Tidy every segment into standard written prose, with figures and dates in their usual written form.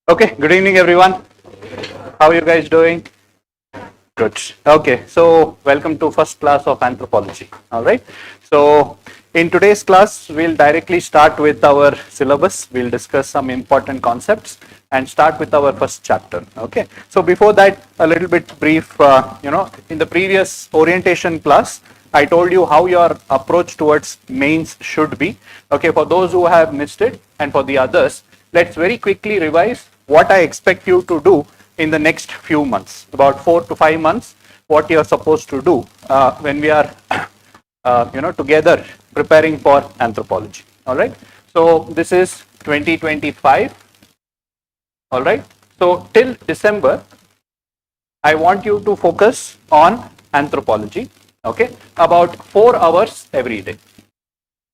Okay, good evening everyone. How are you guys doing? Good. Okay, so welcome to first class of anthropology. All right. So in today's class, we'll directly start with our syllabus. We'll discuss some important concepts and start with our first chapter. Okay. So before that, a little bit brief. In the previous orientation class, I told you how your approach towards mains should be. Okay. For those who have missed it, and for the others, let's very quickly revise what I expect you to do in the next few months, about 4 to 5 months, what you are supposed to do when we are, together preparing for anthropology. All right. So this is 2025. All right. So till December, I want you to focus on anthropology. Okay. About 4 hours every day.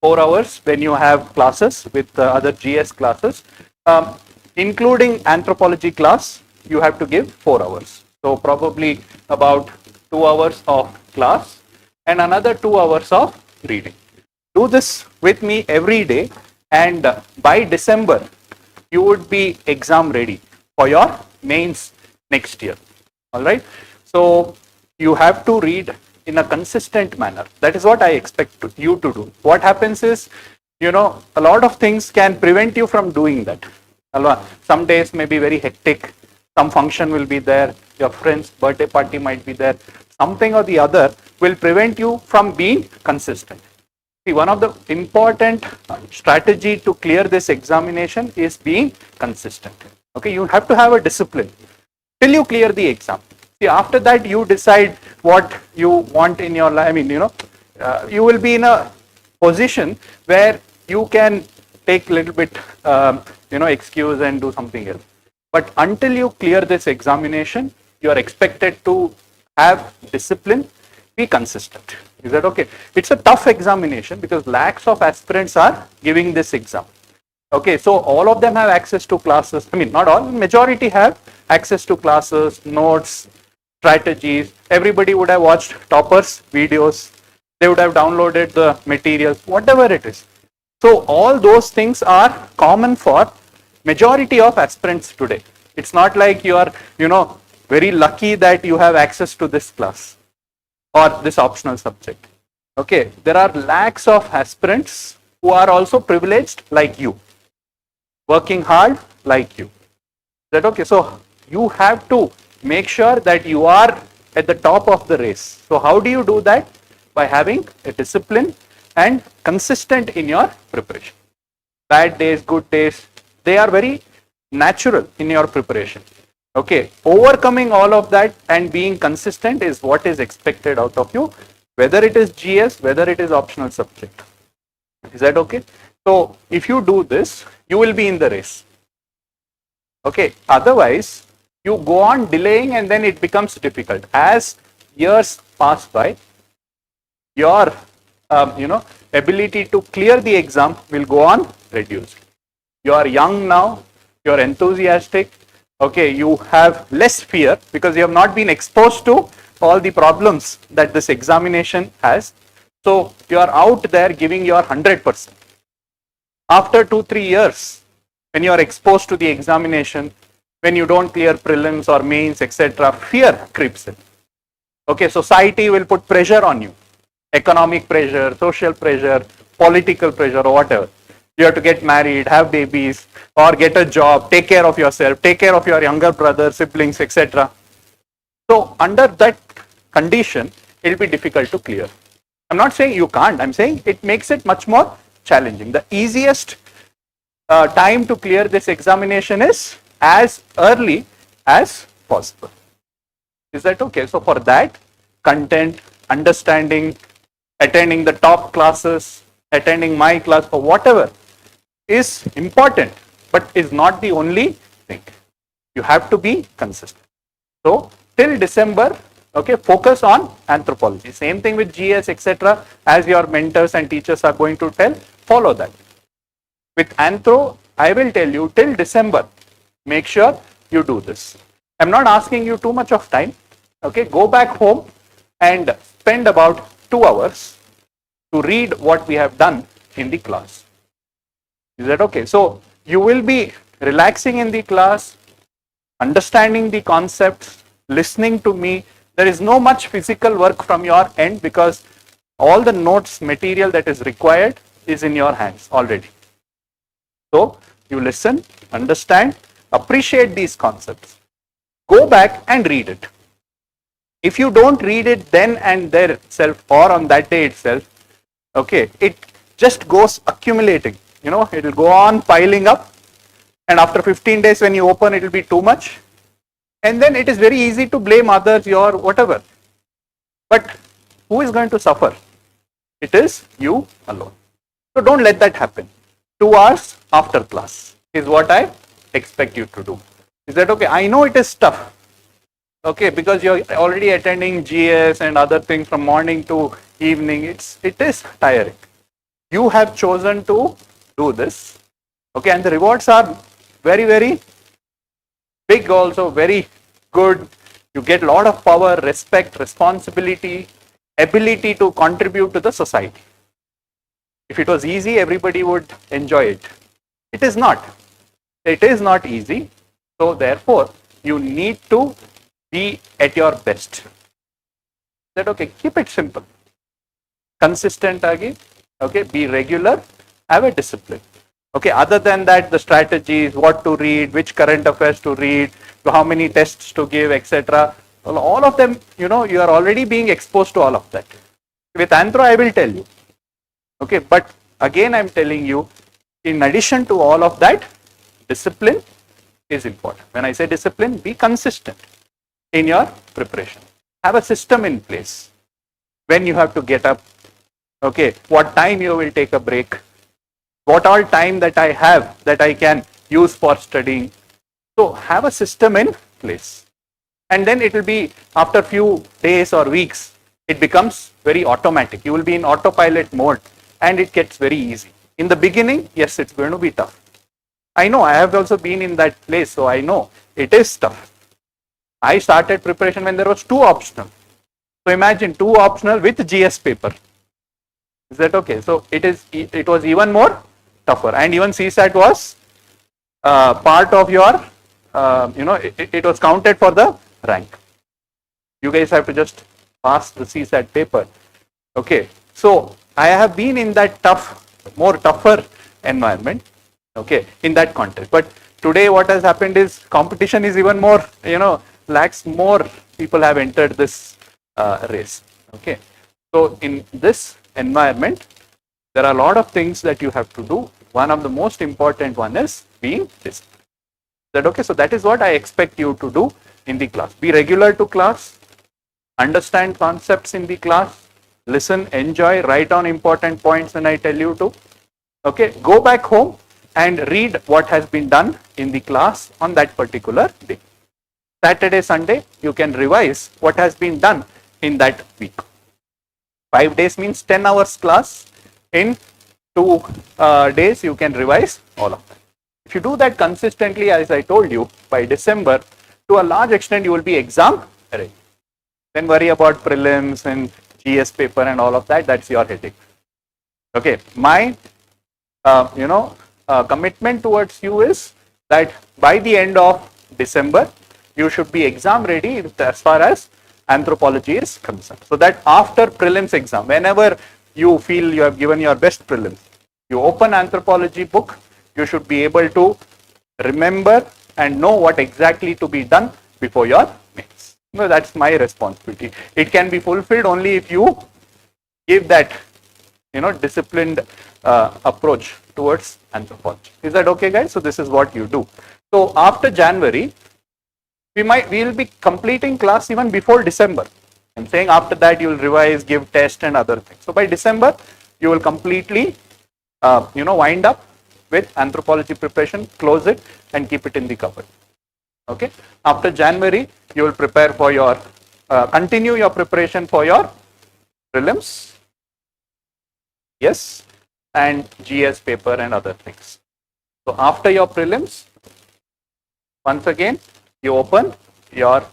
4 hours when you have classes with other GS classes, including anthropology class, you have to give 4 hours. So probably about 2 hours of class and another 2 hours of reading. Do this with me every day, and by December, you would be exam ready for your mains next year. All right. So you have to read in a consistent manner. That is what I expect you to do. What happens is, a lot of things can prevent you from doing that. Some days may be very hectic. Some function will be there. Your friend's birthday party might be there. Something or the other will prevent you from being consistent. See, one of the important strategy to clear this examination is being consistent. Okay, you have to have a discipline till you clear the exam. See, after that you decide what you want in your life. You will be in a position where you can take a little bit, excuse and do something else. But until you clear this examination, you are expected to have discipline, be consistent. Is that okay? It's a tough examination because lakhs of aspirants are giving this exam. Okay, so all of them have access to classes. Not all, majority have access to classes, notes, strategies. Everybody would have watched toppers videos. They would have downloaded the materials, whatever it is. So all those things are common for majority of aspirants today. It's not like you are, very lucky that you have access to this class or this optional subject. Okay, there are lakhs of aspirants who are also privileged like you, working hard like you. Is that okay? So you have to make sure that you are at the top of the race. So how do you do that? By having a discipline and consistent in your preparation. Bad days, good days, they are very natural in your preparation. Okay, overcoming all of that and being consistent is what is expected out of you, whether it is GS, whether it is optional subject. Is that okay? So if you do this, you will be in the race. Okay, otherwise you go on delaying and then it becomes difficult. As years pass by, your ability to clear the exam will go on reducing. You are young now, you are enthusiastic, okay, you have less fear because you have not been exposed to all the problems that this examination has. So you are out there giving your 100%. After 2-3 years, when you are exposed to the examination, when you don't clear prelims or mains, etc., fear creeps in. Okay, society will put pressure on you. Economic pressure, social pressure, political pressure, or whatever. You have to get married, have babies, or get a job, take care of yourself, take care of your younger brother, siblings, etc. So under that condition, it will be difficult to clear. I'm not saying you can't, I'm saying it makes it much more challenging. The easiest time to clear this examination is as early as possible. Is that okay? So for that, content, understanding, attending the top classes, attending my class, or whatever is important, but is not the only thing. You have to be consistent. So till December, okay, focus on anthropology. Same thing with GS, etc. As your mentors and teachers are going to tell, follow that. With anthro, I will tell you till December, make sure you do this. I'm not asking you too much of time. Okay, go back home and spend about 2 hours to read what we have done in the class. Is that okay? So you will be relaxing in the class, understanding the concepts, listening to me. There is no much physical work from your end because all the notes material that is required is in your hands already. So you listen, understand, appreciate these concepts. Go back and read it. If you don't read it then and there itself or on that day itself, okay, it just goes accumulating. You know, it will go on piling up, and after 15 days when you open, it will be too much. And then it is very easy to blame others, your whatever. But who is going to suffer? It is you alone. So don't let that happen. 2 hours after class is what I expect you to do. Is that okay? I know it is tough. Okay, because you're already attending GS and other things from morning to evening. It is tiring. You have chosen to do this. Okay, and the rewards are very, very big also, very good. You get a lot of power, respect, responsibility, ability to contribute to the society. If it was easy, everybody would enjoy it. It is not. It is not easy. So therefore, you need to be at your best. That okay, keep it simple. Consistent agi, okay, be regular, have a discipline. Okay, other than that, the strategies, what to read, which current affairs to read, how many tests to give, etc. All of them, you know, you are already being exposed to all of that. With Anthro, I will tell you. Okay, but again, I'm telling you, in addition to all of that, discipline is important. When I say discipline, be consistent in your preparation. Have a system in place. When you have to get up, okay, what time you will take a break, what all time that I have that I can use for studying. So have a system in place. And then it will be after few days or weeks, it becomes very automatic. You will be in autopilot mode and it gets very easy. In the beginning, yes, it's going to be tough. I know, I have also been in that place, so I know it is tough. I started preparation when there was 2 optional. So imagine 2 optional with GS paper. Is that okay? So it was even more tougher, and even CSAT was part of your, you know, it was counted for the rank. You guys have to just pass the CSAT paper. Okay, so I have been in that more tougher environment. Okay, in that context. But today, what has happened is competition is even more, you know, lakhs more people have entered this race. Okay, so in this environment, there are a lot of things that you have to do. One of the most important one is being disciplined. That okay? So that is what I expect you to do in the class. Be regular to class, understand concepts in the class, listen, enjoy, write down important points when I tell you to. Okay, go back home and read what has been done in the class on that particular day. Saturday, Sunday, you can revise what has been done in that week. 5 days means 10 hours class. In 2 days, you can revise all of that. If you do that consistently, as I told you, by December, to a large extent, you will be exam ready. Then worry about prelims and GS paper and all of that. That's your headache. Okay, my commitment towards you is that by the end of December, you should be exam ready as far as anthropology is concerned. So that after prelims exam, whenever you feel you have given your best prelims, you open anthropology book, you should be able to remember and know what exactly to be done before your mains. No, that's my responsibility. It can be fulfilled only if you give that, you know, disciplined approach towards anthropology. Is that okay, guys? So this is what you do. So after January, we will be completing class even before December. I'm saying after that you will revise, give test and other things. So by December, you will completely, wind up with anthropology preparation, close it and keep it in the cupboard. Okay. After January, you will prepare for your, continue your preparation for your prelims. Yes. And GS paper and other things. So after your prelims, once again, you open your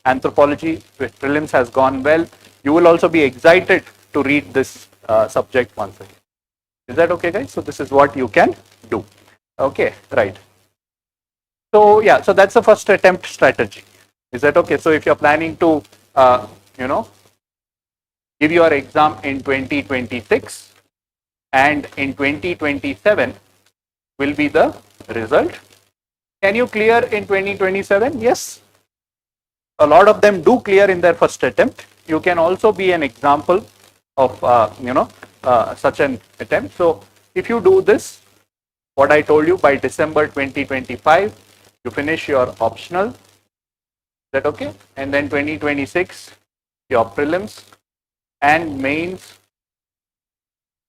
anthropology, with prelims has gone well. You will also be excited to read this subject once again. Is that okay, guys? So this is what you can do. Okay, right. So yeah, so that's the first attempt strategy. Is that okay? So if you're planning to, you know, give your exam in 2026 and in 2027 will be the result. Can you clear in 2027? Yes. A lot of them do clear in their first attempt. You can also be an example of, such an attempt. So if you do this, what I told you, by December 2025, you finish your optional. Is that okay? And then 2026, your prelims and mains,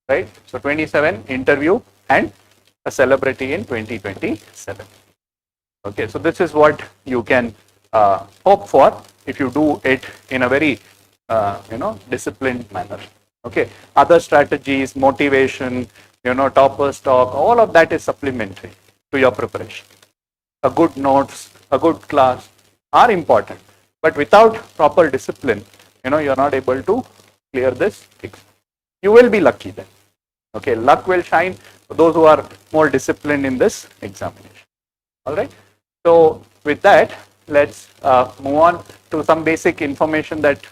right? So 27 interview and a celebrity in 2027. Okay, so this is what you can hope for if you do it in a very disciplined manner. Okay, other strategies, motivation, toppers talk, all of that is supplementary to your preparation. A good notes, a good class are important, but without proper discipline, you're not able to clear this exam. You will be lucky then. Okay, luck will shine for those who are more disciplined in this examination. All right. So with that, let's move on to some basic information that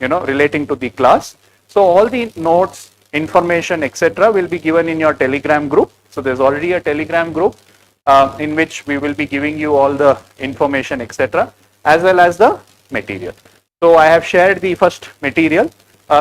relating to the class. So all the notes, information, etc., will be given in your Telegram group. So there's already a Telegram group in which we will be giving you all the information, etc., as well as the material. So I have shared the first material.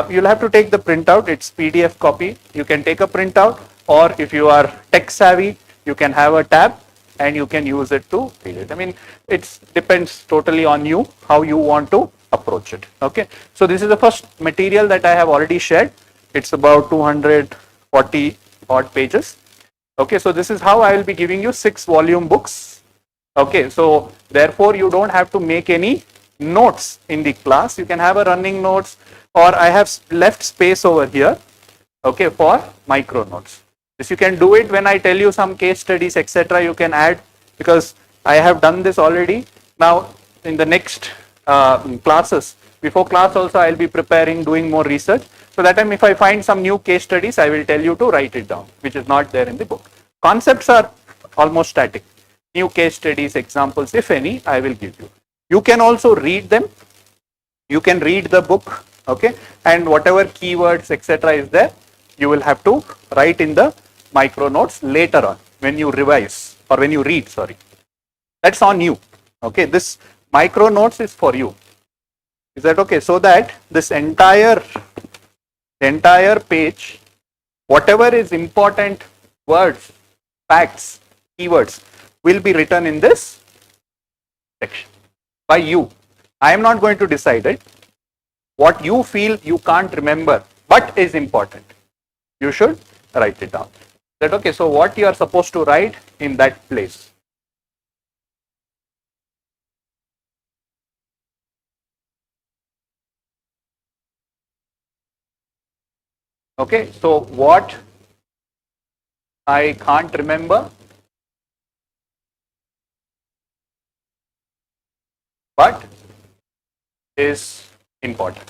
You'll have to take the printout. It's PDF copy. You can take a printout, or if you are tech savvy, you can have a tab and you can use it to read it. I mean, it depends totally on you how you want to approach it. Okay. So this is the first material that I have already shared. It's about 240 odd pages. Okay. So this is how I will be giving you 6-volume books. Okay. So therefore, you don't have to make any notes in the class. You can have a running notes, or I have left space over here, okay, for micro notes. This you can do it when I tell you some case studies, etc. You can add, because I have done this already. Now in the next classes, before class also I'll be preparing, doing more research. So that time if I find some new case studies, I will tell you to write it down, which is not there in the book. Concepts are almost static. New case studies, examples, if any, I will give you. You can also read them. You can read the book, okay, and whatever keywords, etc., is there, you will have to write in the micro notes later on when you revise, or when you read, sorry. That's on you. Okay, this micro notes is for you. Is that okay? So that this entire page, whatever is important words, facts, keywords, will be written in this section by you. I am not going to decide it. What you feel you can't remember but is important, you should write it down. Is that okay? So what you are supposed to write in that place. Okay, so what I can't remember but is important.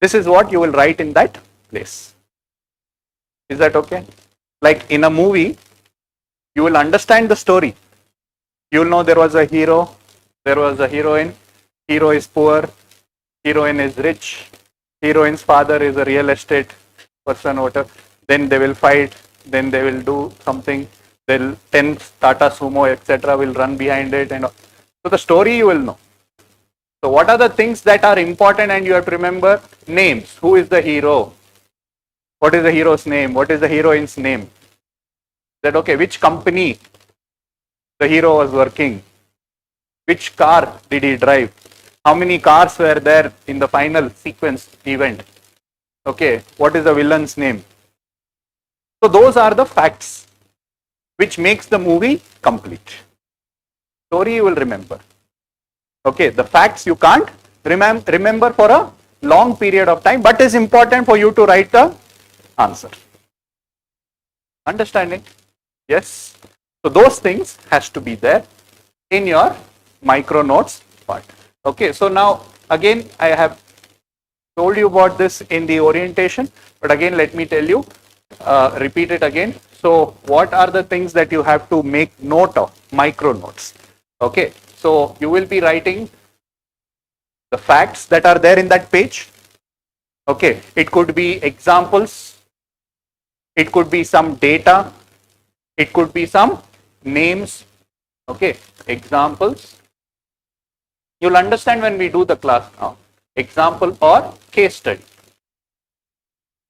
This is what you will write in that place. Is that okay? Like in a movie, you will understand the story. You will know there was a hero, there was a heroine, hero is poor, heroine is rich, heroine's father is a real estate person, whatever. Then they will fight, then they will do something, they'll 10 Tata Sumo, etc. will run behind it, and so the story you will know. So what are the things that are important and you have to remember? Names. Who is the hero? What is the hero's name? What is the heroine's name? Is that okay? Which company the hero was working? Which car did he drive? How many cars were there in the final sequence event? Okay, what is the villain's name? So those are the facts which makes the movie complete. Story you will remember. Okay, the facts you can't remember for a long period of time, but is important for you to write the answer. Understanding? Yes. So those things has to be there in your micro notes part. Okay, so now again I have told you about this in the orientation, but again let me tell you, repeat it again. So what are the things that you have to make note of? Micro notes. Okay, so you will be writing the facts that are there in that page. Okay, it could be examples, it could be some data, it could be some names. Okay, examples. You'll understand when we do the class now. Example or case study.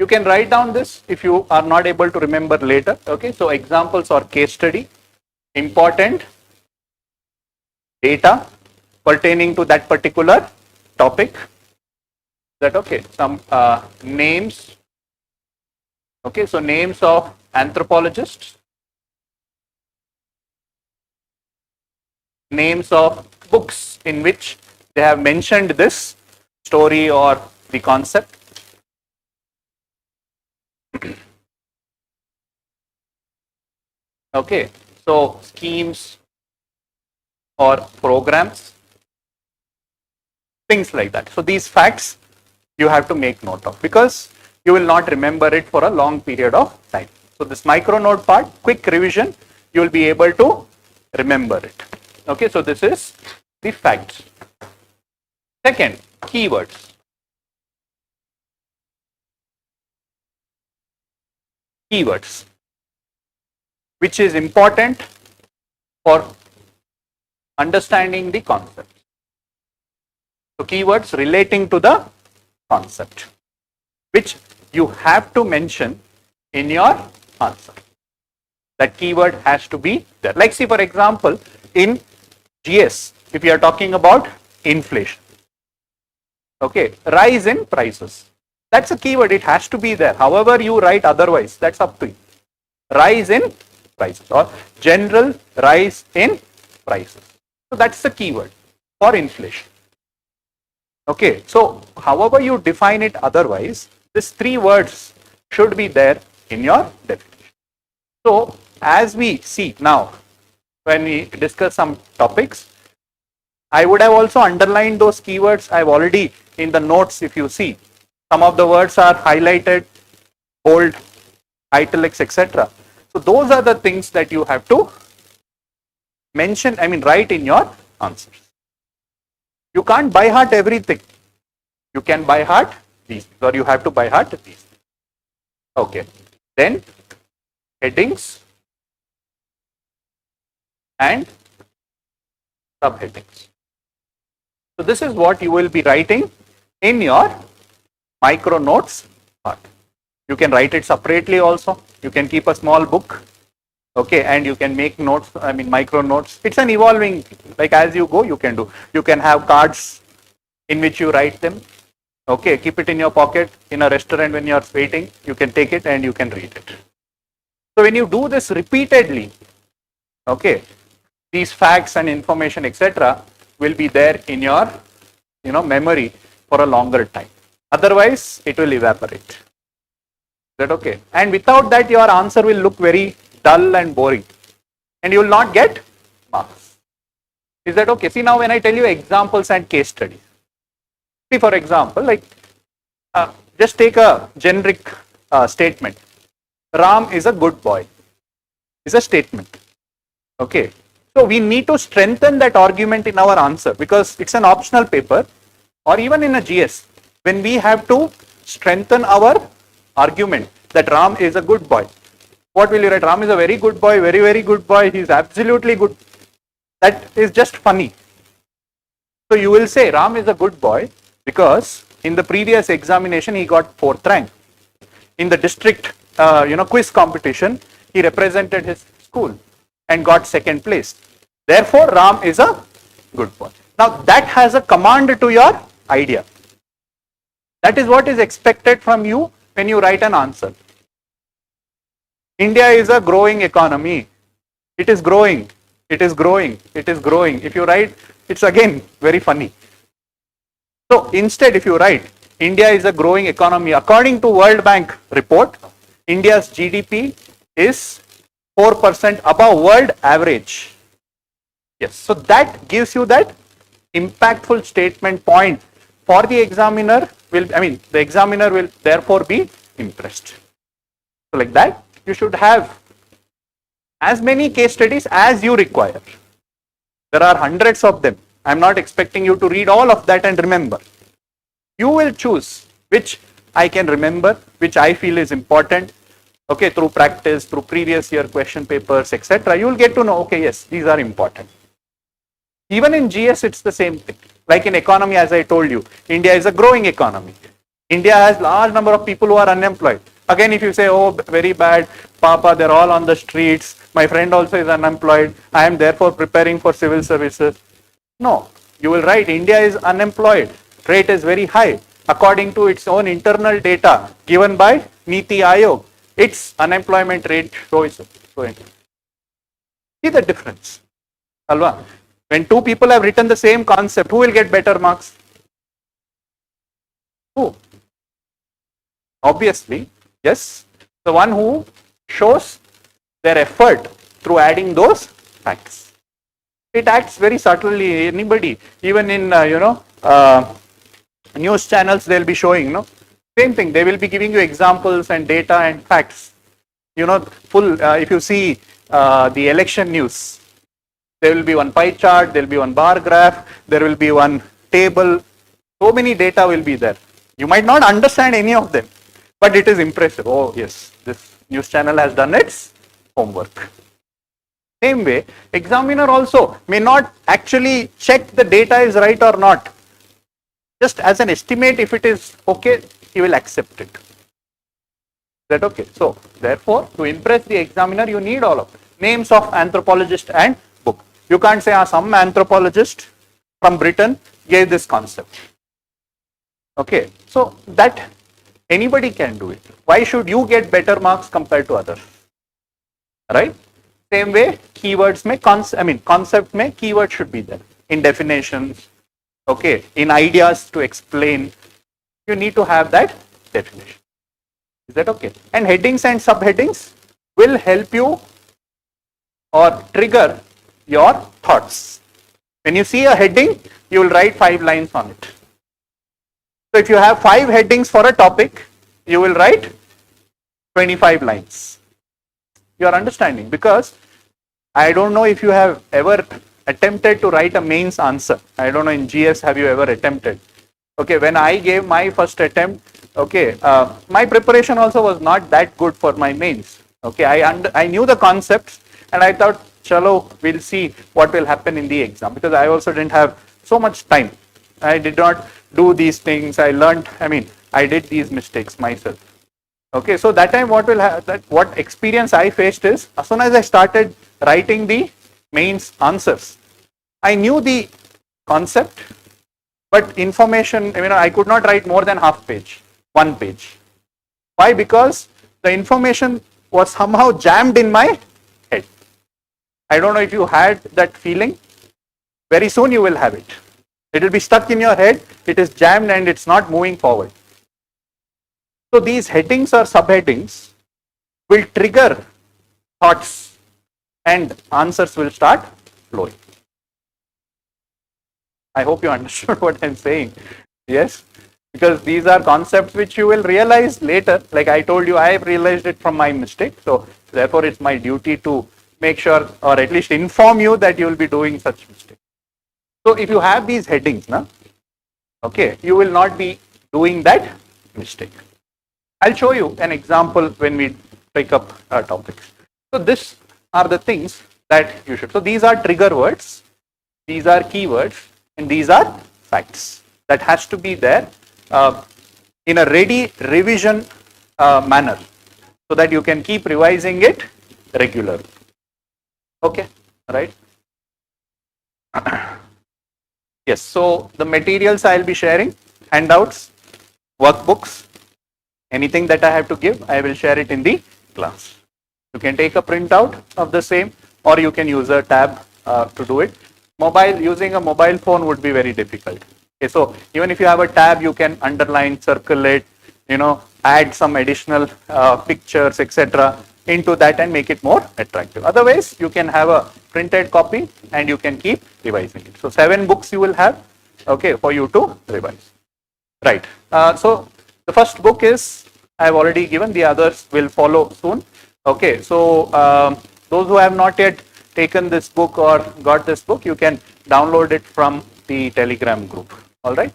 You can write down this if you are not able to remember later. Okay, so examples or case study, important data pertaining to that particular topic. That okay, some names. Okay, so names of anthropologists, names of books in which they have mentioned this story or the concept. Okay, so schemes or programs, things like that. So these facts you have to make note of because you will not remember it for a long period of time. So this micro note part, quick revision, you will be able to remember it. Okay, so this is the facts. Second, keywords. Keywords, which is important for understanding the concept. So keywords relating to the concept, which you have to mention in your answer. That keyword has to be there. Like see for example, in GS, if you are talking about inflation, okay, rise in prices. That's a keyword, it has to be there. However you write otherwise, that's up to you. Rise in prices or general rise in prices. So that's the keyword for inflation. Okay, so however you define it otherwise, these three words should be there in your definition. So as we see now, when we discuss some topics, I would have also underlined those keywords. I've already in the notes, if you see, some of the words are highlighted, bold, italics, etc. So those are the things that you have to mention, write in your answers. You can't by heart everything. You can by heart these, or you have to by heart these. Okay. Then headings and subheadings. So this is what you will be writing in your micro notes part. You can write it separately also. You can keep a small book. Okay, and you can make notes, micro notes. It's an evolving, like as you go, you can do. You can have cards in which you write them. Okay, keep it in your pocket in a restaurant when you are waiting. You can take it and you can read it. So when you do this repeatedly, okay, these facts and information, etc., will be there in your, memory for a longer time. Otherwise, it will evaporate. Is that okay? And without that, your answer will look very dull and boring, and you will not get marks. Is that okay? See, now when I tell you examples and case studies, see for example, like just take a generic statement. Ram is a good boy. Is a statement. Okay. So we need to strengthen that argument in our answer because it's an optional paper, or even in a GS, when we have to strengthen our argument that Ram is a good boy. What will you write? Ram is a very good boy, very, very good boy. He is absolutely good. That is just funny. So you will say Ram is a good boy because in the previous examination he got 4th rank. In the district quiz competition, he represented his school and got 2nd place. Therefore, Ram is a good boy. Now that has a command to your idea. That is what is expected from you when you write an answer. India is a growing economy. It is growing. It is growing. It is growing. If you write, it's again very funny. So instead, if you write, India is a growing economy. According to World Bank report, India's GDP is 4% above world average. Yes. So that gives you that impactful statement point for the examiner. The examiner will therefore be impressed. So like that, you should have as many case studies as you require. There are hundreds of them. I'm not expecting you to read all of that and remember. You will choose which I can remember, which I feel is important. Okay, through practice, through previous year question papers, etc. You will get to know, okay, yes, these are important. Even in GS, it's the same thing. Like in economy, as I told you, India is a growing economy. India has large number of people who are unemployed. Again, if you say, oh, very bad, Papa, they're all on the streets. My friend also is unemployed. I am therefore preparing for civil services. No, you will write India is unemployed. Rate is very high. According to its own internal data given by Niti Aayog, its unemployment rate shows. See the difference. Alva? When two people have written the same concept, who will get better marks? Who? Obviously, yes, the one who shows their effort through adding those facts. It acts very subtly. Anybody, even in news channels, they'll be showing, same thing. They will be giving you examples and data and facts. Full. If you see the election news, there will be one pie chart, there will be one bar graph, there will be one table. So many data will be there. You might not understand any of them, but it is impressive. Oh yes, this news channel has done its homework. Same way, examiner also may not actually check the data is right or not. Just as an estimate, if it is okay, he will accept it. Is that okay? So, therefore, to impress the examiner, you need all of it. Names of anthropologist and book. You can't say, some anthropologist from Britain gave this concept. Okay, so that anybody can do it. Why should you get better marks compared to others? Right? Same way, keywords may concept may keyword should be there in definitions. Okay, in ideas to explain, you need to have that definition. Is that okay? And headings and subheadings will help you or trigger your thoughts. When you see a heading, you will write 5 lines on it. So if you have 5 headings for a topic, you will write 25 lines. You are understanding? Because I don't know if you have ever attempted to write a mains answer. I don't know in GS have you ever attempted. Okay, when I gave my first attempt, okay, my preparation also was not that good for my mains. Okay, I knew the concepts and I thought, chalo, we'll see what will happen in the exam, because I also didn't have so much time. I did not do these things. I learned, I did these mistakes myself. Okay, so that time what experience I faced is, as soon as I started writing the mains answers, I knew the concept, but information, I could not write more than half page, 1 page. Why? Because the information was somehow jammed in my head. I don't know if you had that feeling. Very soon you will have it. It will be stuck in your head. It is jammed and it's not moving forward. So these headings or subheadings will trigger thoughts and answers will start flowing. I hope you understood what I'm saying. Yes, because these are concepts which you will realize later. Like I told you, I have realized it from my mistake. So therefore, it's my duty to make sure or at least inform you that you will be doing such mistakes. So if you have these headings, okay, you will not be doing that mistake. I'll show you an example when we pick up our topics. So these are the things that you should. So these are trigger words, these are keywords, and these are facts that has to be there in a ready revision manner, so that you can keep revising it regularly. Okay, right? Yes, so the materials I'll be sharing, handouts, workbooks, anything that I have to give, I will share it in the class. You can take a printout of the same, or you can use a tab to do it. Using a mobile phone would be very difficult. Okay, so even if you have a tab, you can underline, circle it, add some additional pictures, etc. into that and make it more attractive. Otherwise, you can have a printed copy and you can keep revising it. So 7 books you will have, okay, for you to revise. Right. So the first book is I have already given, the others will follow soon. Okay, so those who have not yet taken this book or got this book, you can download it from the Telegram group. All right.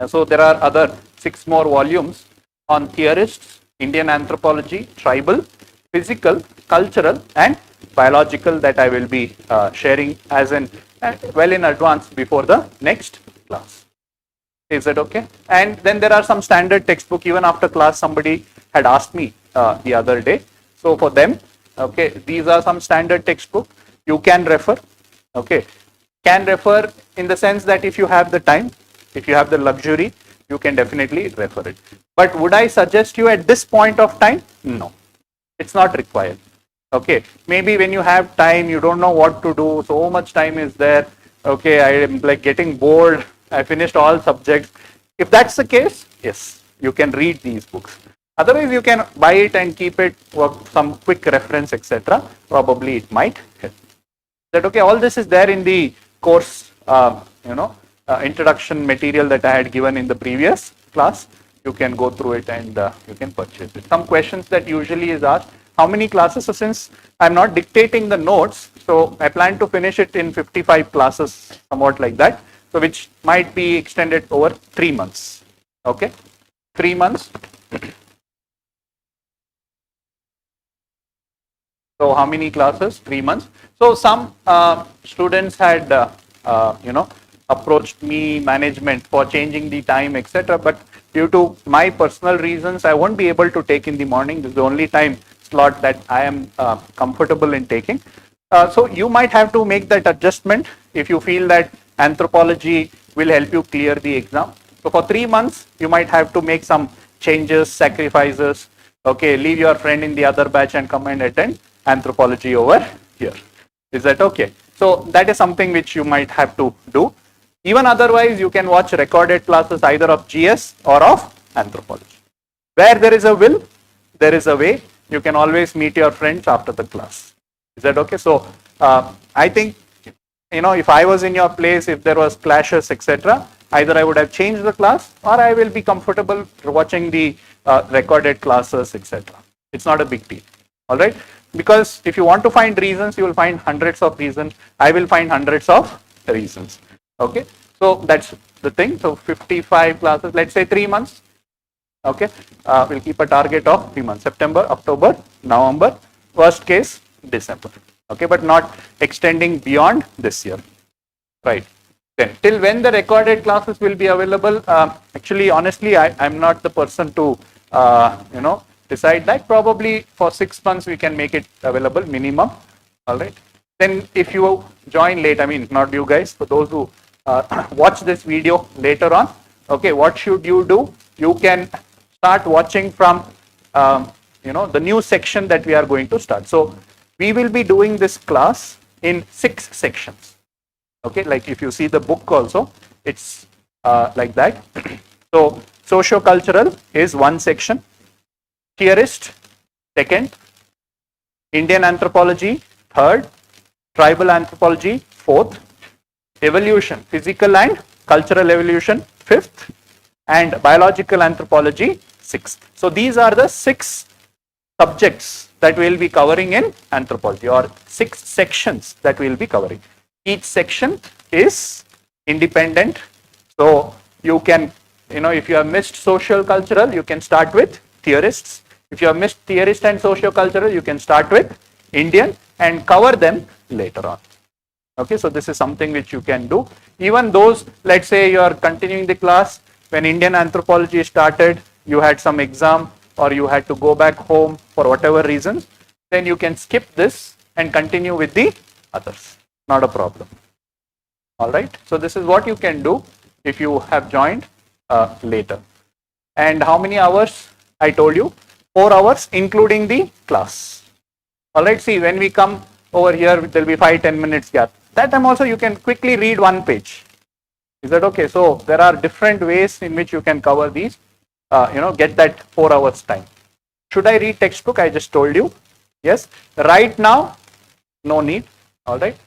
So there are other 6 more volumes on theorists, Indian anthropology, tribal, physical, cultural, and biological that I will be sharing as in well in advance before the next class. Is that okay? And then there are some standard textbook. Even after class, somebody had asked me the other day. So for them, okay, these are some standard textbook. You can refer. Okay, can refer in the sense that if you have the time, if you have the luxury, you can definitely refer it. But would I suggest you at this point of time? No, it's not required. Okay, maybe when you have time, you don't know what to do. So much time is there. Okay, I am like getting bored. I finished all subjects. If that's the case, yes, you can read these books. Otherwise, you can buy it and keep it for some quick reference, etc. Probably it might help. That okay? All this is there in the course, introduction material that I had given in the previous class. You can go through it and you can purchase it. Some questions that usually is asked: how many classes? So since I'm not dictating the notes, so I plan to finish it in 55 classes, somewhat like that. So which might be extended over 3 months. Okay, 3 months. So how many classes? 3 months. So some students had approached me, management, for changing the time, etc. But due to my personal reasons, I won't be able to take in the morning. This is the only time slot that I am comfortable in taking. So you might have to make that adjustment if you feel that anthropology will help you clear the exam. So for 3 months, you might have to make some changes, sacrifices. Okay, leave your friend in the other batch and come and attend anthropology over here. Is that okay? So that is something which you might have to do. Even otherwise, you can watch recorded classes either of GS or of anthropology. Where there is a will, there is a way. You can always meet your friends after the class. Is that okay? So I think, if I was in your place, if there was clashes, etc., either I would have changed the class or I will be comfortable watching the recorded classes, etc. It's not a big deal. All right. Because if you want to find reasons, you will find hundreds of reasons. I will find hundreds of reasons. Okay. So that's the thing. So 55 classes, let's say 3 months. Okay. We'll keep a target of 3 months: September, October, November, worst case December. Okay, but not extending beyond this year, right? Then till when the recorded classes will be available? Actually, honestly, I'm not the person to decide that. Probably for 6 months we can make it available minimum. All right. Then if you join late, I mean not you guys, for those who watch this video later on, okay, what should you do? You can start watching from the new section that we are going to start. So we will be doing this class in 6 sections. Okay, like if you see the book also, it's like that. So socio-cultural is 1 section, theorist 2nd, Indian anthropology 3rd, tribal anthropology 4th, evolution, physical and cultural evolution 5th, and biological anthropology 6th. So these are the 6 subjects that we will be covering in anthropology, or 6 sections that we will be covering. Each section is independent. So you can, if you have missed social cultural, you can start with theorists. If you have missed theorist and socio cultural, you can start with Indian and cover them later on. Okay, so this is something which you can do. Even those, let's say you are continuing the class, when Indian anthropology started, you had some exam or you had to go back home for whatever reasons, then you can skip this and continue with the others. Not a problem. All right. So this is what you can do if you have joined later. And how many hours? I told you 4 hours, including the class. All right. See, when we come over here, there will be 5-10 minutes gap. That time also you can quickly read 1 page. Is that okay? So there are different ways in which you can cover these. Get that 4 hours time. Should I read textbook? I just told you. Yes. Right now, no need. All right.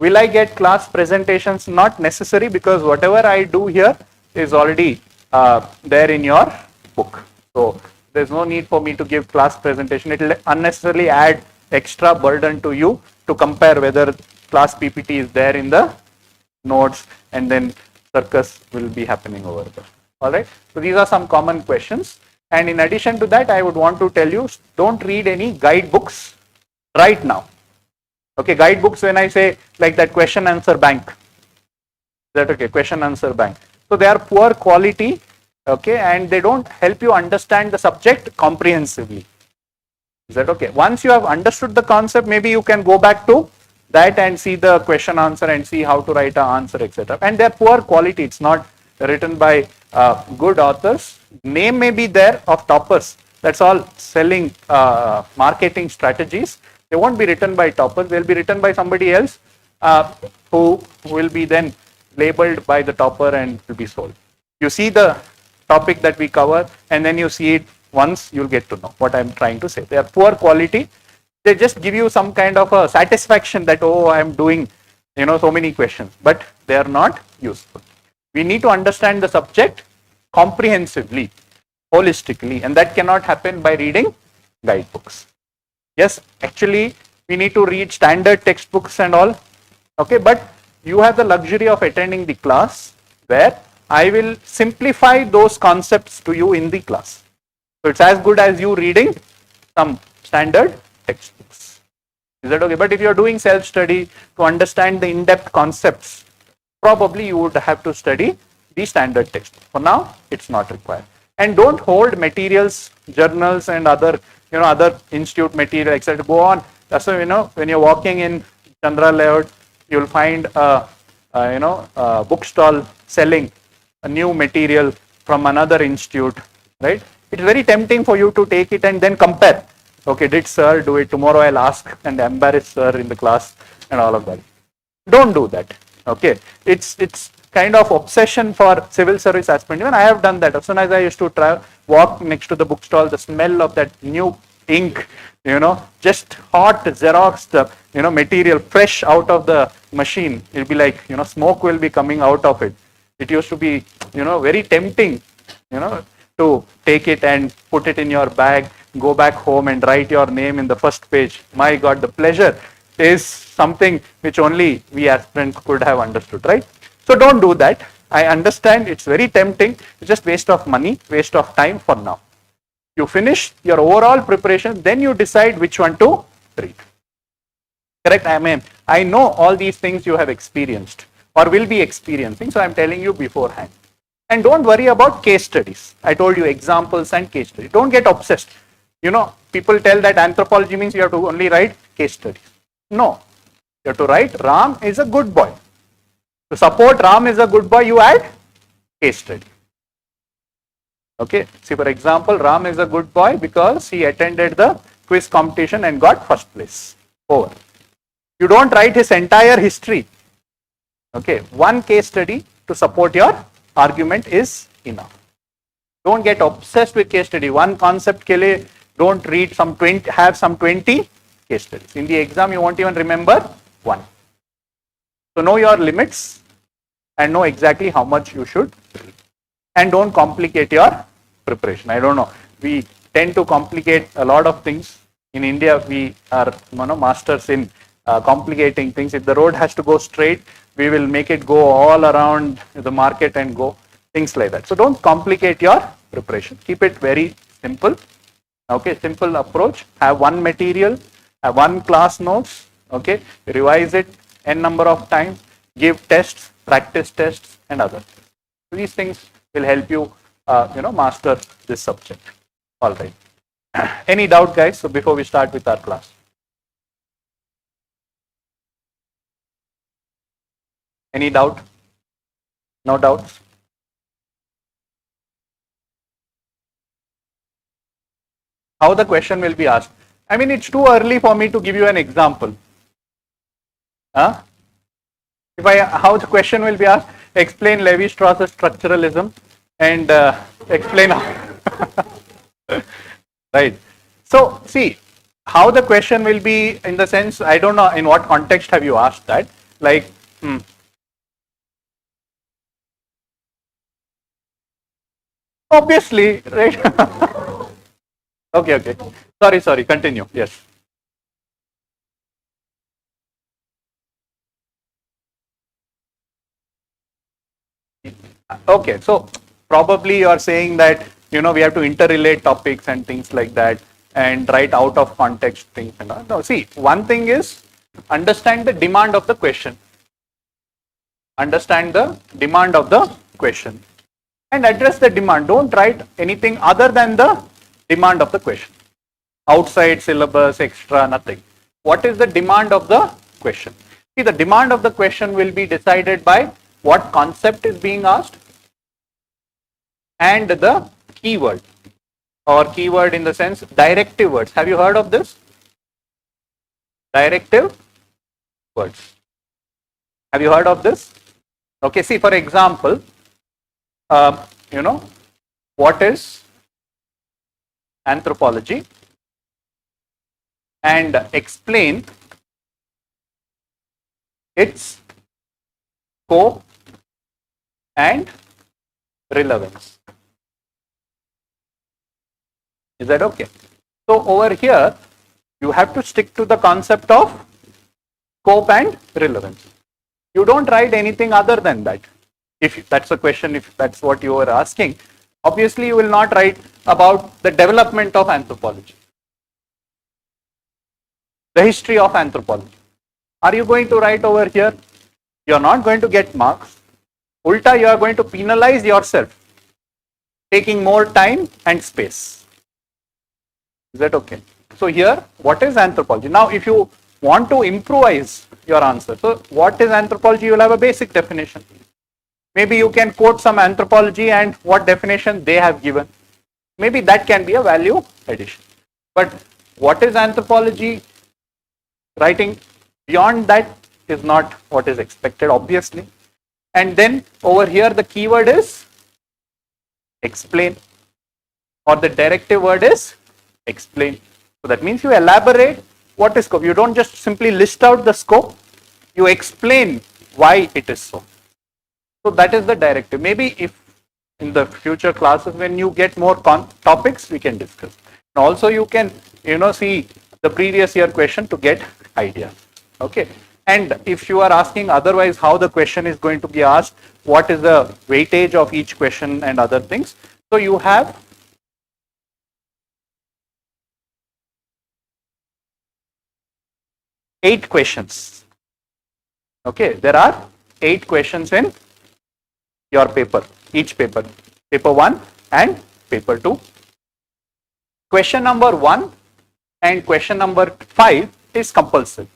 Will I get class presentations? Not necessary, because whatever I do here is already there in your book. So there's no need for me to give class presentation. It will unnecessarily add extra burden to you to compare whether class PPT is there in the notes, and then circus will be happening over there. All right. So these are some common questions. And in addition to that, I would want to tell you, don't read any guidebooks right now. Okay, guidebooks, when I say like that question answer bank, that okay, question answer bank. So they are poor quality, okay, and they don't help you understand the subject comprehensively. Is that okay? Once you have understood the concept, maybe you can go back to that and see the question answer and see how to write an answer, etc. And they're poor quality. It's not written by good authors. Name may be there of toppers. That's all selling marketing strategies. They won't be written by toppers. They'll be written by somebody else who will be then labeled by the topper and will be sold. You see the topic that we cover, and then you see it once, you'll get to know what I'm trying to say. They are poor quality. They just give you some kind of a satisfaction that, oh, I'm doing, so many questions, but they are not useful. We need to understand the subject comprehensively, holistically, and that cannot happen by reading guidebooks. Yes, actually, we need to read standard textbooks and all, okay, but you have the luxury of attending the class where I will simplify those concepts to you in the class. So it's as good as you reading some standard textbooks. Is that okay? But if you're doing self-study to understand the in-depth concepts, probably you would have to study the standard textbook. For now, it's not required. And don't hold materials, journals, and other institute material, etc. Go on. That's why, when you're walking in Chandra layout, you'll find a bookstall selling a new material from another institute, right? It's very tempting for you to take it and then compare. Okay, did sir do it? Tomorrow I'll ask and embarrass sir in the class and all of that. Don't do that. Okay, it's kind of obsession for civil service aspirant. Even I have done that. As soon as I used to walk next to the bookstall, the smell of that new ink, just hot Xerox, the material fresh out of the machine. It'll be like, smoke will be coming out of it. It used to be, very tempting, to take it and put it in your bag, go back home and write your name in the first page. My God, the pleasure is something which only we aspirants could have understood, right? So don't do that. I understand it's very tempting. It's just waste of money, waste of time for now. You finish your overall preparation, then you decide which one to read. Correct? I know all these things you have experienced or will be experiencing, so I'm telling you beforehand. And don't worry about case studies. I told you examples and case studies. Don't get obsessed. People tell that anthropology means you have to only write case studies. No, you have to write Ram is a good boy. To support Ram is a good boy, you add case study. Okay, see, for example, Ram is a good boy because he attended the quiz competition and got first place. Over. You don't write his entire history. Okay, one case study to support your argument is enough. Don't get obsessed with case study. One concept ke liye don't read some 20, have some 20 case studies. In the exam, you won't even remember one. So know your limits and know exactly how much you should read. And don't complicate your preparation. I don't know. We tend to complicate a lot of things. In India, we are masters in complicating things. If the road has to go straight, we will make it go all around the market and go, things like that. So don't complicate your preparation. Keep it very simple. Okay, simple approach. Have one material, have one class notes. Okay, revise it n number of times. Give tests, practice tests, and others. These things will help you, master this subject. All right. Any doubt, guys? So before we start with our class. Any doubt? No doubts? How the question will be asked? I mean, it's too early for me to give you an example. Huh? How the question will be asked? Explain Levi-Strauss's structuralism and explain how. Right. So, see, how the question will be in the sense, I don't know in what context have you asked that. Like, obviously, right? Okay, okay. Sorry, continue. Yes. Okay, so probably you are saying that, we have to interrelate topics and things like that and write out of context things and all. No, see, one thing is understand the demand of the question. Understand the demand of the question and address the demand. Don't write anything other than the demand of the question. Outside syllabus, extra, nothing. What is the demand of the question? See, the demand of the question will be decided by what concept is being asked and the keyword, or keyword in the sense directive words. Have you heard of this? Directive words. Have you heard of this? Okay, see, for example, uh, you know, what is anthropology, and explain its scope and relevance. Is that okay? So over here, you have to stick to the concept of scope and relevance. You don't write anything other than that. If that's a question, if that's what you are asking, obviously you will not write about the development of anthropology, the history of anthropology. Are you going to write over here? You are not going to get marks. Ulta, you are going to penalize yourself, taking more time and space. Is that okay? So here, what is anthropology? Now, if you want to improvise your answer, so what is anthropology? You will have a basic definition. Maybe you can quote some anthropology and what definition they have given. Maybe that can be a value addition. But what is anthropology? Writing beyond that is not what is expected, obviously. And then over here, the keyword is explain, or the directive word is explain. So that means you elaborate what is scope. You don't just simply list out the scope, you explain why it is so. So that is the directive. Maybe if in the future classes when you get more topics, we can discuss. And also you can, see the previous year question to get idea. Okay. And if you are asking otherwise how the question is going to be asked, what is the weightage of each question and other things. So you have eight questions. Okay, there are 8 questions in your paper, each paper, paper 1 and paper 2. Question number 1 and question number 5 is compulsory.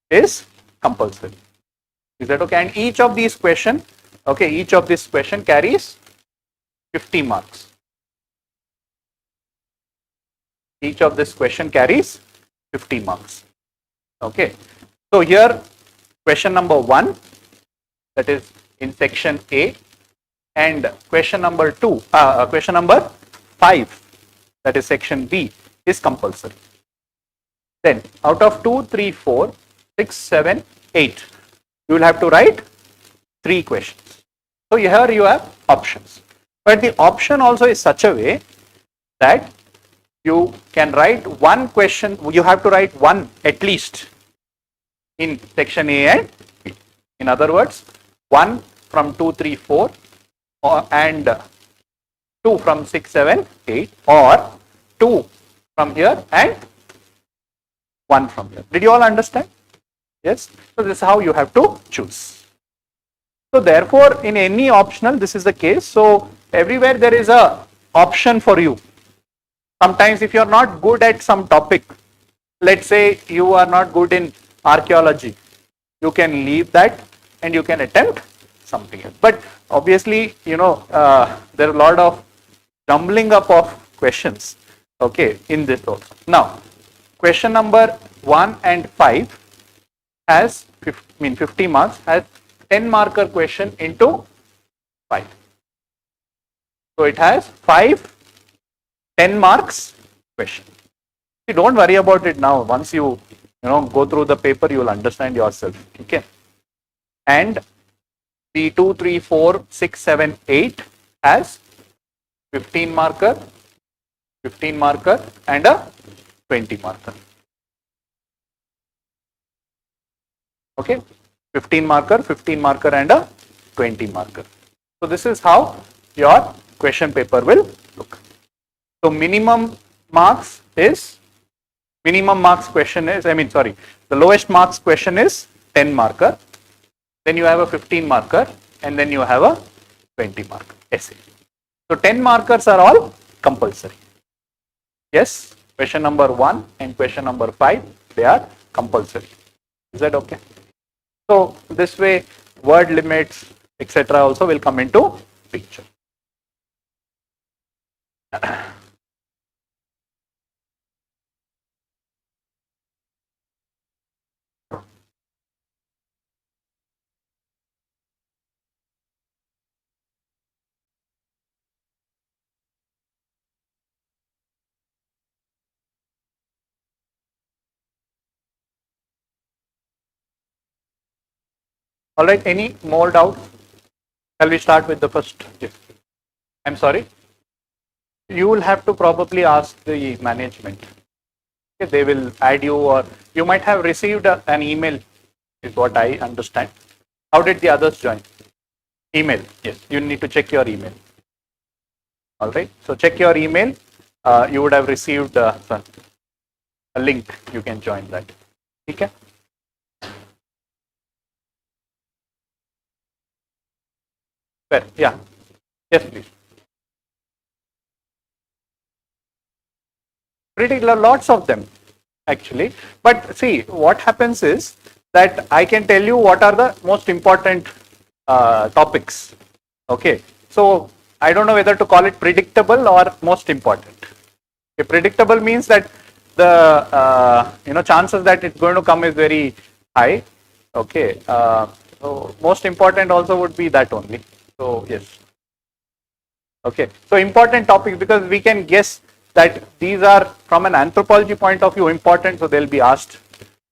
Is compulsory. Is that okay? And each of these question, okay, each of this question carries 50 marks. Each of this question carries 50 marks. Okay. So here, question number 1, that is in section A, and question number 2, question number 5, that is section B, is compulsory. Then out of 2, 3, 4, 6, 7, 8, you will have to write 3 questions. So here you have options. But the option also is such a way that you can write one question, you have to write one at least in section A and B. In other words, 1 from 2, 3, 4 and 2 from 6, 7, 8, or 2 from here and 1 from here. Did you all understand? Yes. So this is how you have to choose. So therefore, in any optional, this is the case. So everywhere there is a option for you. Sometimes if you are not good at some topic, let's say you are not good in archaeology, you can leave that and you can attempt something else. But obviously, there are a lot of jumbling up of questions, okay, in this also. Now, question number 1 and 5 has 50 marks, has 10 marker question into 5. So it has 5 10 marks question. See, don't worry about it now. Once you go through the paper, you will understand yourself. Okay. And the 2, 3, 4, 6, 7, 8 has 15 marker, 15 marker and a 20 marker. Okay, 15 marker and a 20 marker. So this is how your question paper will look. So minimum marks question is, the lowest marks question is 10 marker. Then you have a 15 marker and then you have a 20 marker essay. So 10 markers are all compulsory. Yes, question number 1 and question number 5, they are compulsory. Is that okay? So this way word limits, etc. also will come into picture. All right, any more doubts? Shall we start with the first? Yes. I'm sorry. You will have to probably ask the management. Okay, they will add you, or you might have received an email, is what I understand. How did the others join? Email. Yes, you need to check your email. All right. So check your email. You would have received a link. You can join that. Okay. Fair. Yeah. Yes, please. Pretty lots of them actually. But see, what happens is that I can tell you what are the most important topics. Okay. So I don't know whether to call it predictable or most important. Okay, predictable means that the chances that it's going to come is very high. Okay. So most important also would be that only. So yes. Okay. So important topics, because we can guess that these are from an anthropology point of view important, so they'll be asked.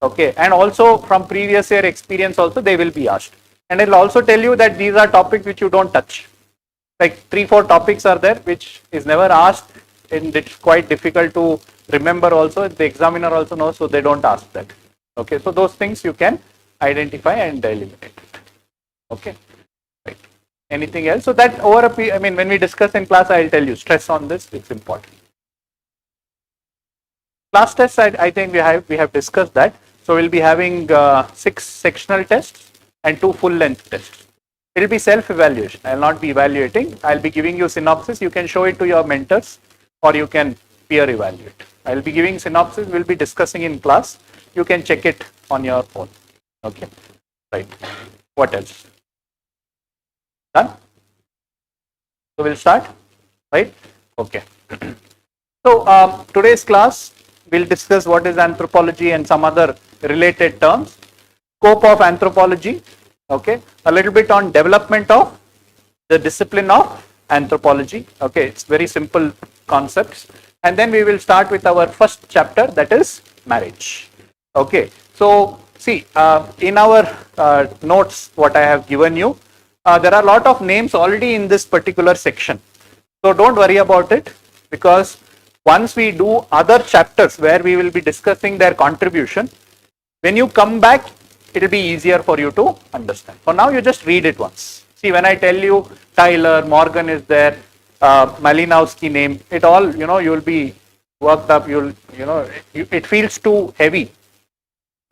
Okay. And also from previous year experience also they will be asked. And it'll also tell you that these are topics which you don't touch. Like 3-4 topics are there which is never asked, and it's quite difficult to remember also. The examiner also knows, so they don't ask that. Okay. So those things you can identify and eliminate it. Okay. Right. Anything else? So that over when we discuss in class, I'll tell you, stress on this, it's important. Class tests, I think we have discussed that. So we'll be having 6 sectional tests and 2 full length tests. It will be self-evaluation. I will not be evaluating. I will be giving you synopsis. You can show it to your mentors or you can peer evaluate. I will be giving synopsis. We'll be discussing in class. You can check it on your own. Okay. Right. What else? Done? So we'll start. Right? Okay. So today's class, we'll discuss what is anthropology and some other related terms. Scope of anthropology. Okay, a little bit on development of the discipline of anthropology. Okay, it's very simple concepts. And then we will start with our first chapter, that is marriage. Okay, so see, in our notes, what I have given you, there are a lot of names already in this particular section. So don't worry about it, because once we do other chapters where we will be discussing their contribution, when you come back, it will be easier for you to understand. For now, you just read it once. See, when I tell you Tyler, Morgan is there, Malinowski name, it all, you will be worked up, it feels too heavy.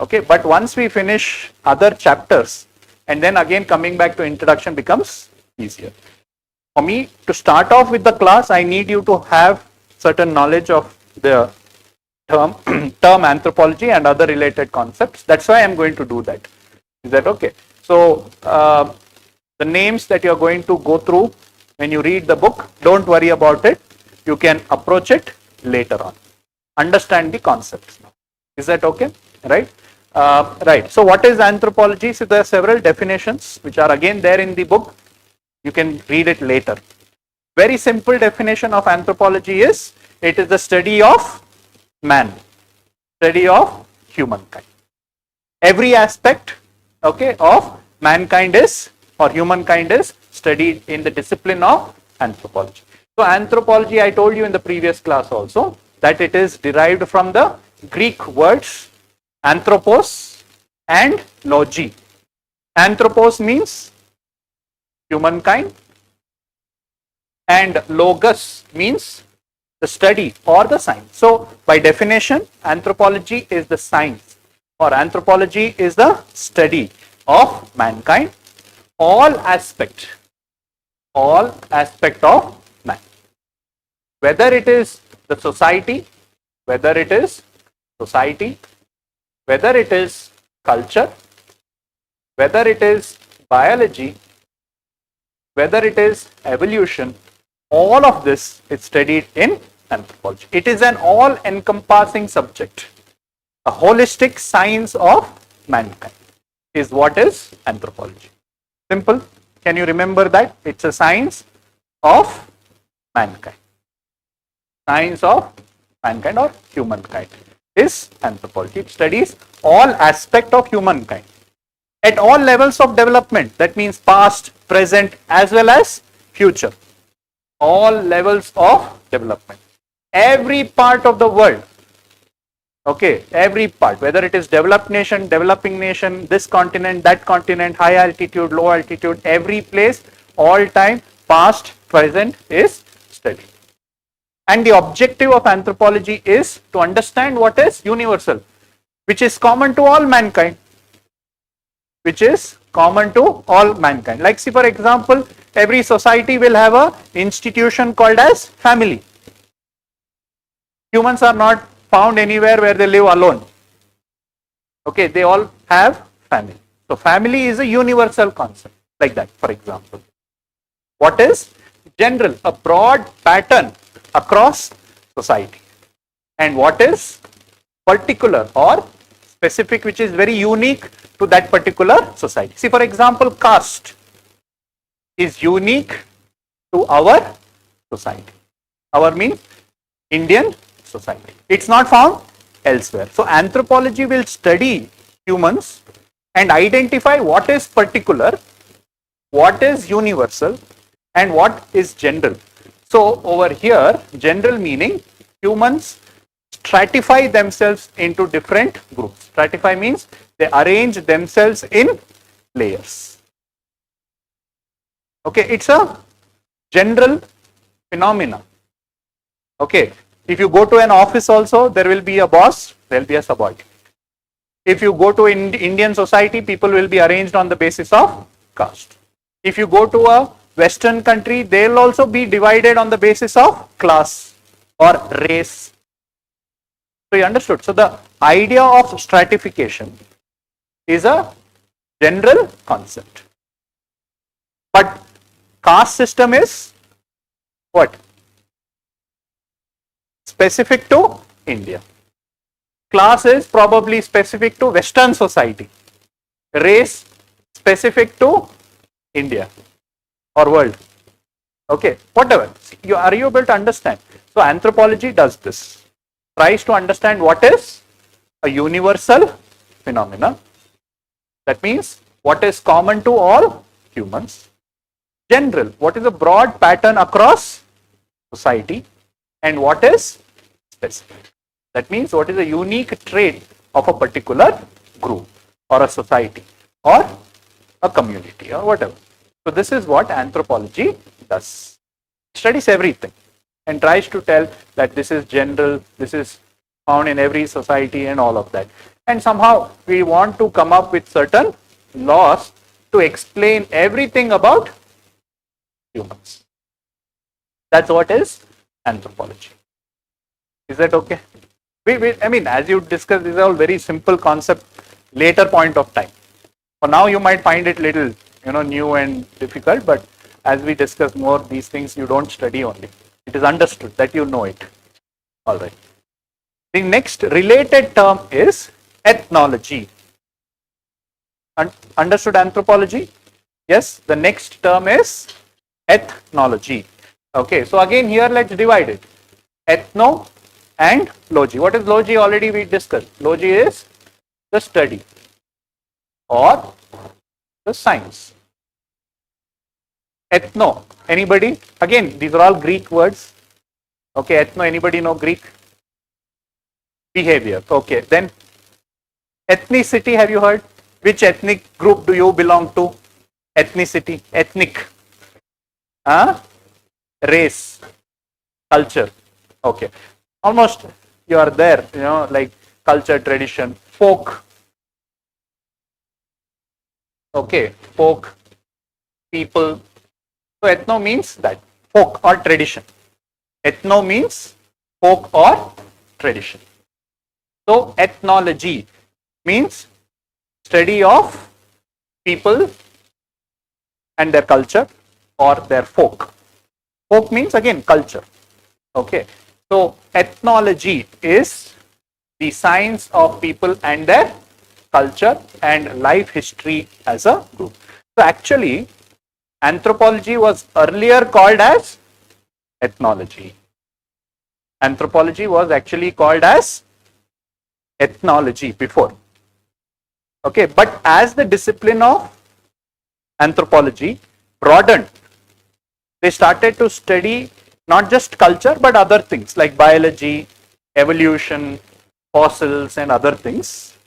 Okay, but once we finish other chapters, and then again coming back to introduction becomes easier. For me to start off with the class, I need you to have certain knowledge of the term anthropology and other related concepts. That's why I'm going to do that. Is that okay? So the names that you're going to go through when you read the book, don't worry about it. You can approach it later on. Understand the concepts now. Is that okay? Right? Right. So what is anthropology? So there are several definitions which are again there in the book. You can read it later. Very simple definition of anthropology is, it is the study of man, study of humankind. Every aspect, okay, of mankind is, or humankind is studied in the discipline of anthropology. So anthropology, I told you in the previous class also that it is derived from the Greek words anthropos and logi. Anthropos means humankind and logos means the study or the science. So by definition, anthropology is the science or anthropology is the study of mankind, all aspect of man. Whether it is the society, whether it is society, whether it is culture, whether it is biology, whether it is evolution, all of this is studied in anthropology. It is an all-encompassing subject. A holistic science of mankind is what is anthropology. Simple. Can you remember that? It's a science of mankind. Science of mankind or humankind is anthropology. It studies all aspects of humankind at all levels of development. That means past, present, as well as future. All levels of development. Every part of the world. Okay, every part, whether it is developed nation, developing nation, this continent, that continent, high altitude, low altitude, every place, all time, past, present is studied. And the objective of anthropology is to understand what is universal, which is common to all mankind. Which is common to all mankind. Like see, for example, every society will have a institution called as family. Humans are not found anywhere where they live alone. Okay, they all have family. So family is a universal concept, like that, for example. What is general? A broad pattern across society. And what is particular or specific, which is very unique to that particular society. See, for example, caste is unique to our society. Our means Indian society. It's not found elsewhere. So anthropology will study humans and identify what is particular, what is universal, and what is general. So over here, general meaning humans stratify themselves into different groups. Stratify means they arrange themselves in layers. Okay, it's a general phenomena. Okay, if you go to an office also, there will be a boss, there will be a subordinate. If you go to Indian society, people will be arranged on the basis of caste. If you go to a Western country, they will also be divided on the basis of class or race. So you understood. So the idea of stratification is a general concept. But caste system is what? Specific to India. Class is probably specific to Western society. Race specific to India or world. Okay, whatever. Are you able to understand? So anthropology does this. Tries to understand what is a universal phenomena. That means what is common to all humans. General, what is a broad pattern across society, and what is specific. That means what is a unique trait of a particular group or a society or a community or whatever. So this is what anthropology does. It studies everything and tries to tell that this is general, this is found in every society and all of that. And somehow we want to come up with certain laws to explain everything about humans. That's what is anthropology. Is that okay? I mean, as you discussed, these are all very simple concept later point of time. For now, you might find it little, new and difficult, but as we discuss more, these things you don't study only. It is understood that you know it. All right. The next related term is ethnology. Understood anthropology? Yes, the next term is ethnology. Okay, so again here let's divide it. Ethno and logy. What is logy? Already we discussed. Logy is the study or the science. Ethno, anybody? Again, these are all Greek words. Okay, ethno, anybody know Greek? Behavior. Okay, then ethnicity, have you heard? Which ethnic group do you belong to? Ethnicity, ethnic. Race, culture. Okay, almost you are there, like culture, tradition, folk. Okay, folk, people. So ethno means that, folk or tradition. Ethno means folk or tradition. So ethnology means study of people and their culture or their folk. Folk means again culture. Okay. So ethnology is the science of people and their culture and life history as a group. So actually, anthropology was earlier called as ethnology. Anthropology was actually called as ethnology before. Okay, but as the discipline of anthropology broadened, they started to study not just culture but other things like biology, evolution, fossils, and other things.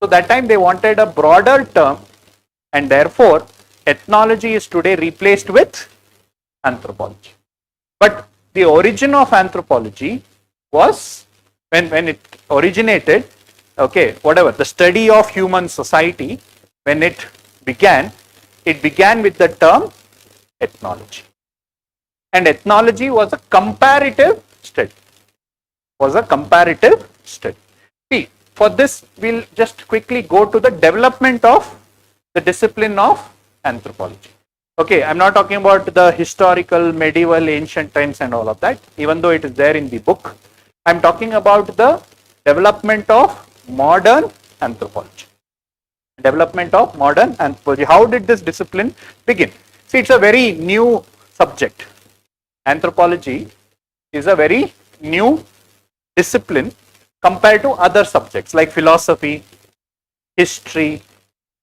So that time they wanted a broader term, and therefore ethnology is today replaced with anthropology. But the origin of anthropology was when it originated, okay, whatever, the study of human society, when it began with the term ethnology. And ethnology was a comparative study. See, for this, we'll just quickly go to the development of the discipline of anthropology. Okay, I'm not talking about the historical, medieval, ancient times and all of that, even though it is there in the book. I'm talking about the development of modern anthropology. Development of modern anthropology. How did this discipline begin? See, it's a very new subject. Anthropology is a very new discipline compared to other subjects like philosophy, history,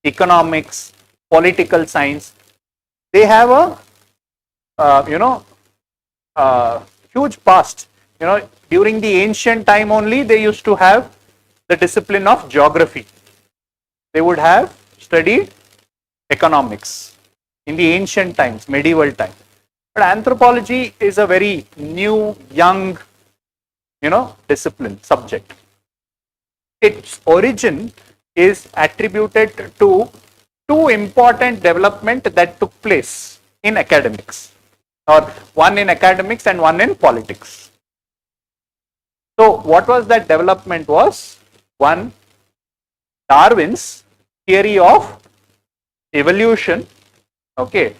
economics, political science. They have a huge past. During the ancient time only, they used to have the discipline of geography. They would have studied economics in the ancient times, medieval times. But anthropology is a very new, young, discipline, subject. Its origin is attributed to two important developments that took place in academics, or one in academics and one in politics. So what was that development was? One, Darwin's theory of evolution, okay,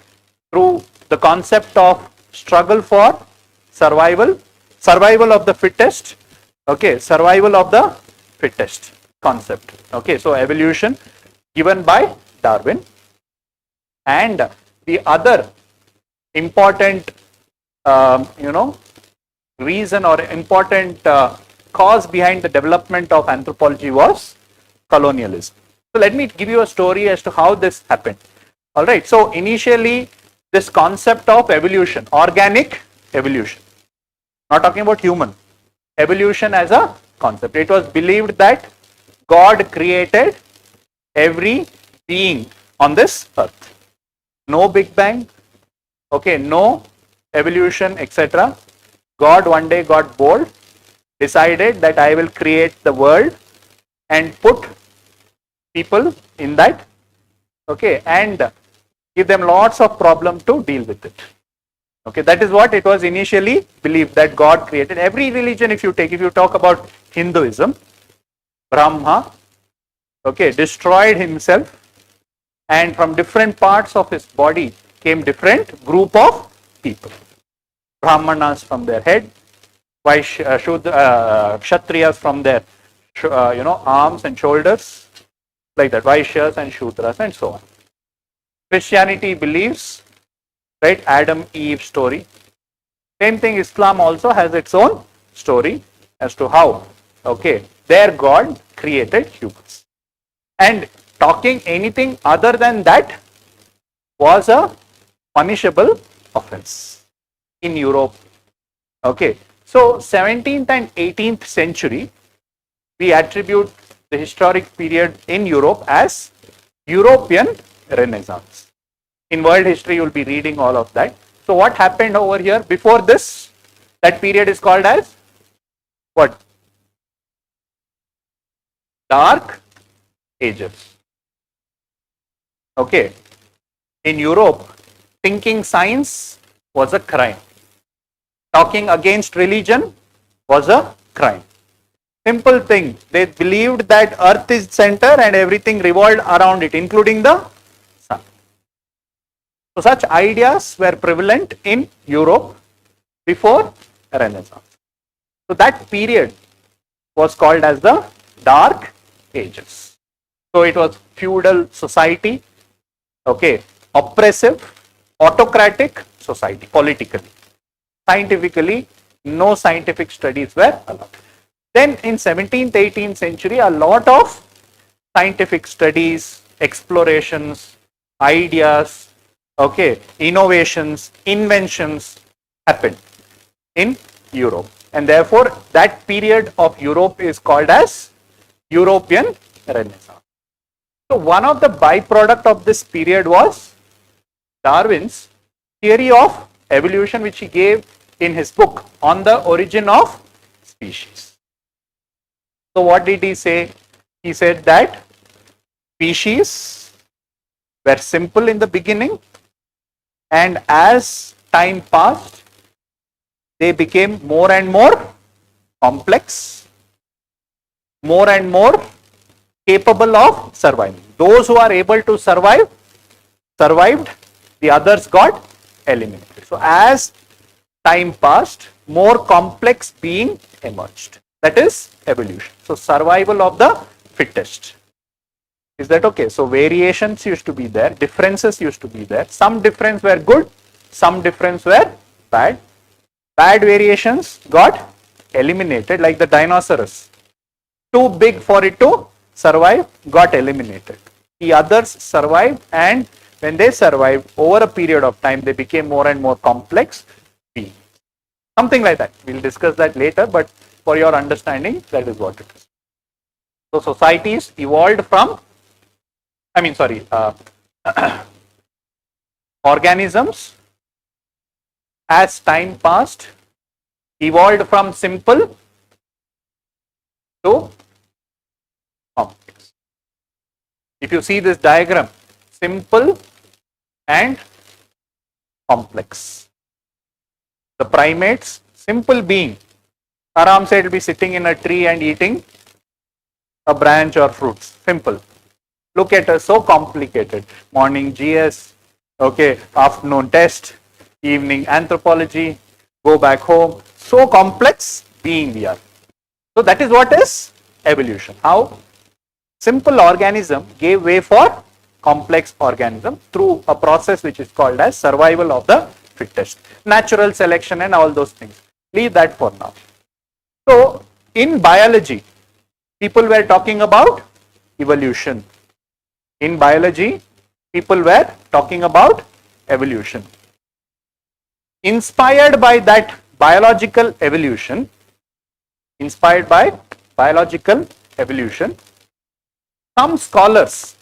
through the concept of struggle for survival of the fittest, okay, survival of the fittest concept. Okay, so evolution given by Darwin. And the other important, reason or important cause behind the development of anthropology was colonialism. So let me give you a story as to how this happened. All right. So initially, this concept of evolution, organic evolution, not talking about human, evolution as a concept. It was believed that God created every being on this earth. No Big Bang, okay, no evolution, etc. God one day got bored, decided that I will create the world and put people in that, okay, and give them lots of problem to deal with it. Okay, that is what it was initially believed, that God created. Every religion, if you talk about Hinduism, Brahma, okay, destroyed himself, and from different parts of his body came different group of people. Brahmanas from their head, Kshatriyas from their arms and shoulders, like that, Vaishyas and Shudras and so on. Christianity believes, right, Adam Eve story. Same thing, Islam also has its own story as to how, okay, their God created humans. And talking anything other than that was a punishable offense in Europe. Okay, so 17th and 18th century, we attribute the historic period in Europe as European Renaissance. In world history, you will be reading all of that. So what happened over here before this? That period is called as what? Dark Ages. Okay. In Europe, thinking science was a crime. Talking against religion was a crime. Simple thing. They believed that Earth is center and everything revolved around it, including the sun. So such ideas were prevalent in Europe before Renaissance. So that period was called as the Dark Ages. So it was feudal society, okay, oppressive, autocratic society, politically. Scientifically, no scientific studies were allowed. Then in 17th, 18th century, a lot of scientific studies, explorations, ideas, okay, innovations, inventions happened in Europe. And therefore, that period of Europe is called as European Renaissance. So one of the byproduct of this period was Darwin's theory of evolution, which he gave in his book On the Origin of Species. So what did he say? He said that species were simple in the beginning, and as time passed, they became more and more complex, more and more capable of surviving. Those who are able to survive, survived, the others got eliminated. So as time passed, more complex being emerged. That is evolution. So survival of the fittest. Is that okay? So variations used to be there, differences used to be there. Some difference were good, some difference were bad. Bad variations got eliminated, like the dinosaurs. Too big for it to survive, got eliminated. The others survived, and when they survived over a period of time, they became more and more complex beings. Something like that. We'll discuss that later, but for your understanding, that is what it is. So societies evolved from, organisms as time passed evolved from simple to complex. If you see this diagram, simple and complex. The primates, simple being, aram se it will be sitting in a tree and eating a branch or fruits. Simple. Look at us, so complicated. Morning GS, okay, afternoon test, evening anthropology, go back home. So complex being we are. So that is what is evolution. How simple organism gave way for complex organism through a process which is called as survival of the fittest. Natural selection and all those things. Leave that for now. So in biology, people were talking about evolution. In biology, people were talking about evolution. Inspired by that biological evolution, some scholars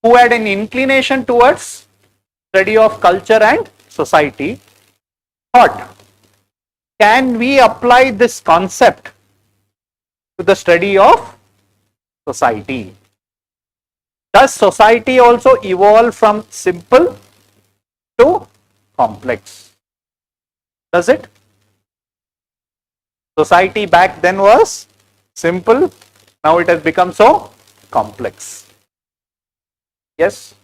who had an inclination towards study of culture and society thought, can we apply this concept to the study of society? Does society also evolve from simple to complex? Does it? Society back then was simple, now it has become so complex. Yes?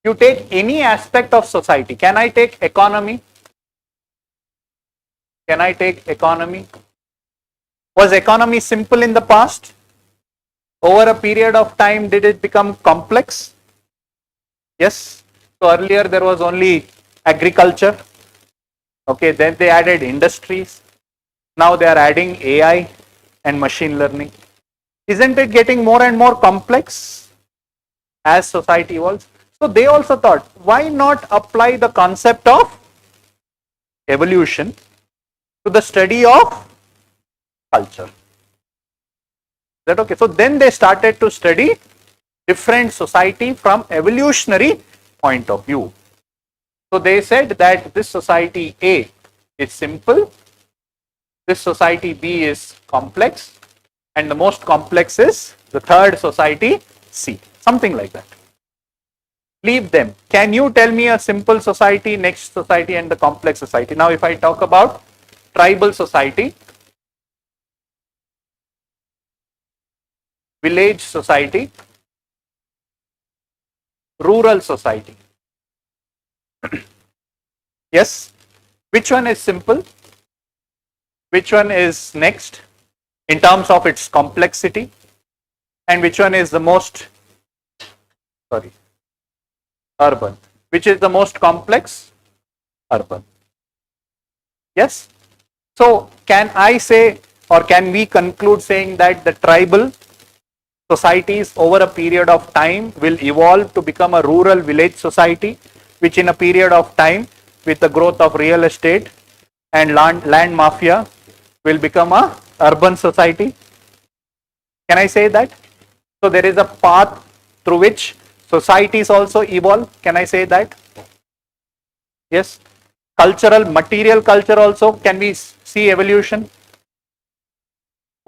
You take any aspect of society. Can I take economy? Can I take economy? Was economy simple in the past? Over a period of time, did it become complex? Yes. So earlier there was only agriculture. Okay, then they added industries. Now they are adding AI and machine learning. Isn't it getting more and more complex as society evolves? So they also thought, why not apply the concept of evolution to the study of culture? Is that okay? So then they started to study different society from evolutionary point of view. So they said that this society A is simple, this society B is complex, and the most complex is the third society C, something like that. Leave them. Can you tell me a simple society, next society, and the complex society? Now, if I talk about tribal society, village society, rural society. Yes, which one is simple? Which one is next in terms of its complexity? And which one is the most, urban? Which is the most complex? Urban. Yes. So can I say, or can we conclude saying that the tribal societies over a period of time will evolve to become a rural village society, which in a period of time with the growth of real estate and land mafia will become a urban society? Can I say that? So there is a path through which societies also evolve. Can I say that? Yes. Cultural, material culture also, can we see evolution?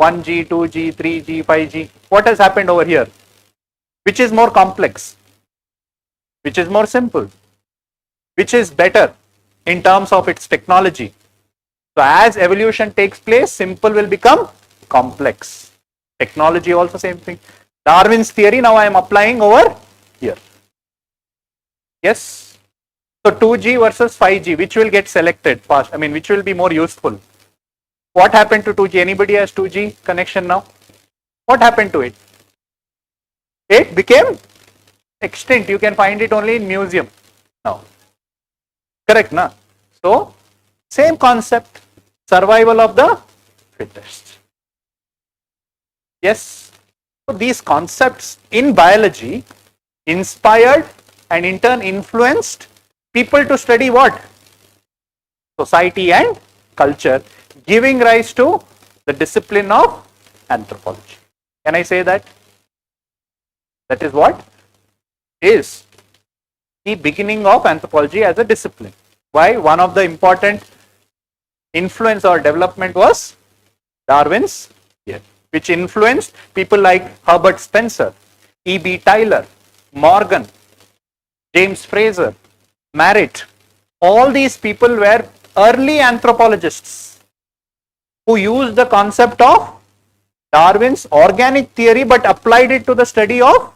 1G, 2G, 3G, 5G. What has happened over here? Which is more complex? Which is more simple? Which is better in terms of its technology? So as evolution takes place, simple will become complex. Technology also same thing. Darwin's theory now I am applying over here. Yes. So 2G versus 5G, which will get selected fast? I mean, which will be more useful? What happened to 2G? Anybody has 2G connection now? What happened to it? It became extinct. You can find it only in museum now. Correct, na? So, same concept, survival of the fittest. Yes. So, these concepts in biology inspired and in turn influenced people to study what? Society and culture, giving rise to the discipline of anthropology. Can I say that? That is what is the beginning of anthropology as a discipline. Why? One of the important influence or development was Darwin's theory, which influenced people like Herbert Spencer, E.B. Tylor, Morgan, James Fraser, Merritt. All these people were early anthropologists who used the concept of Darwin's organic theory but applied it to the study of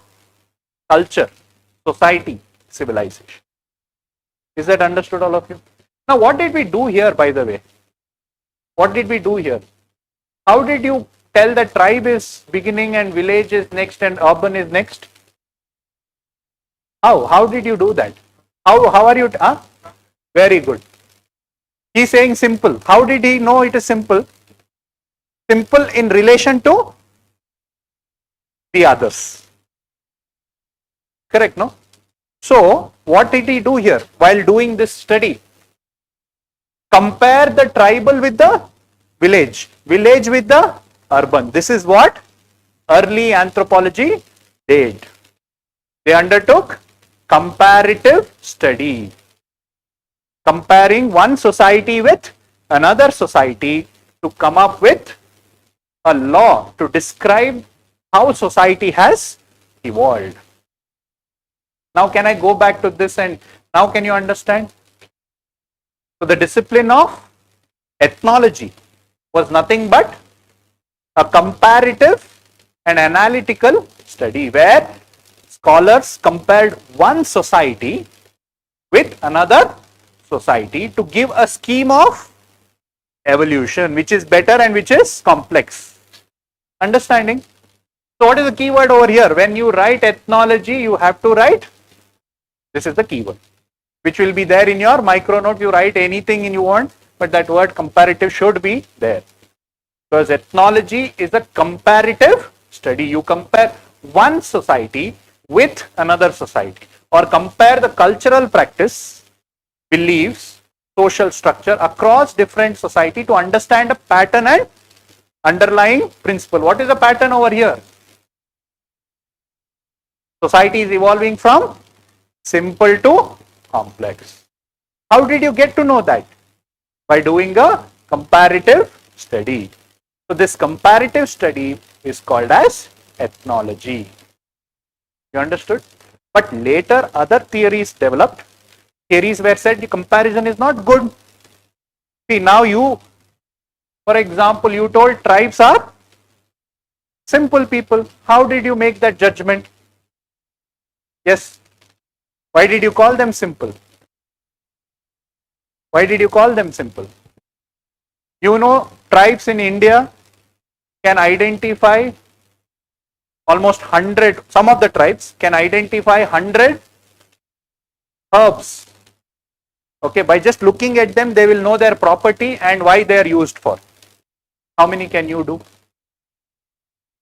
culture, society, civilization. Is that understood, all of you? Now, what did we do here, by the way? What did we do here? How did you tell that tribe is beginning and village is next and urban is next? How did you do that? How are you? Very good. He's saying simple. How did he know it is simple? Simple in relation to the others. Correct, no? So, what did he do here while doing this study? Compare the tribal with the village, village with the urban. This is what early anthropology did. They undertook comparative study, comparing one society with another society to come up with a law to describe how society has evolved. Now, can I go back to this and now can you understand? So, the discipline of ethnology was nothing but a comparative and analytical study where scholars compared one society with another society to give a scheme of evolution which is better and which is complex. Understanding? So, what is the keyword over here? When you write ethnology, you have to write, this is the keyword, which will be there in your micro note. You write anything you want, but that word comparative should be there. Because ethnology is a comparative study. You compare one society with another society. or compare the cultural practice, beliefs, social structure across different society to understand a pattern and underlying principle. What is the pattern over here? Society is evolving from simple to complex. How did you get to know that? By doing a comparative study. So this comparative study is called as ethnology. You understood? But later other theories developed. Theories were said the comparison is not good. See, now you, for example, you told tribes are simple people. How did you make that judgment? Yes. Why did you call them simple? Why did you call them simple? You know, tribes in India can identify almost 100, some of the tribes can identify 100 herbs. Okay, by just looking at them, they will know their property and why they are used for. How many can you do?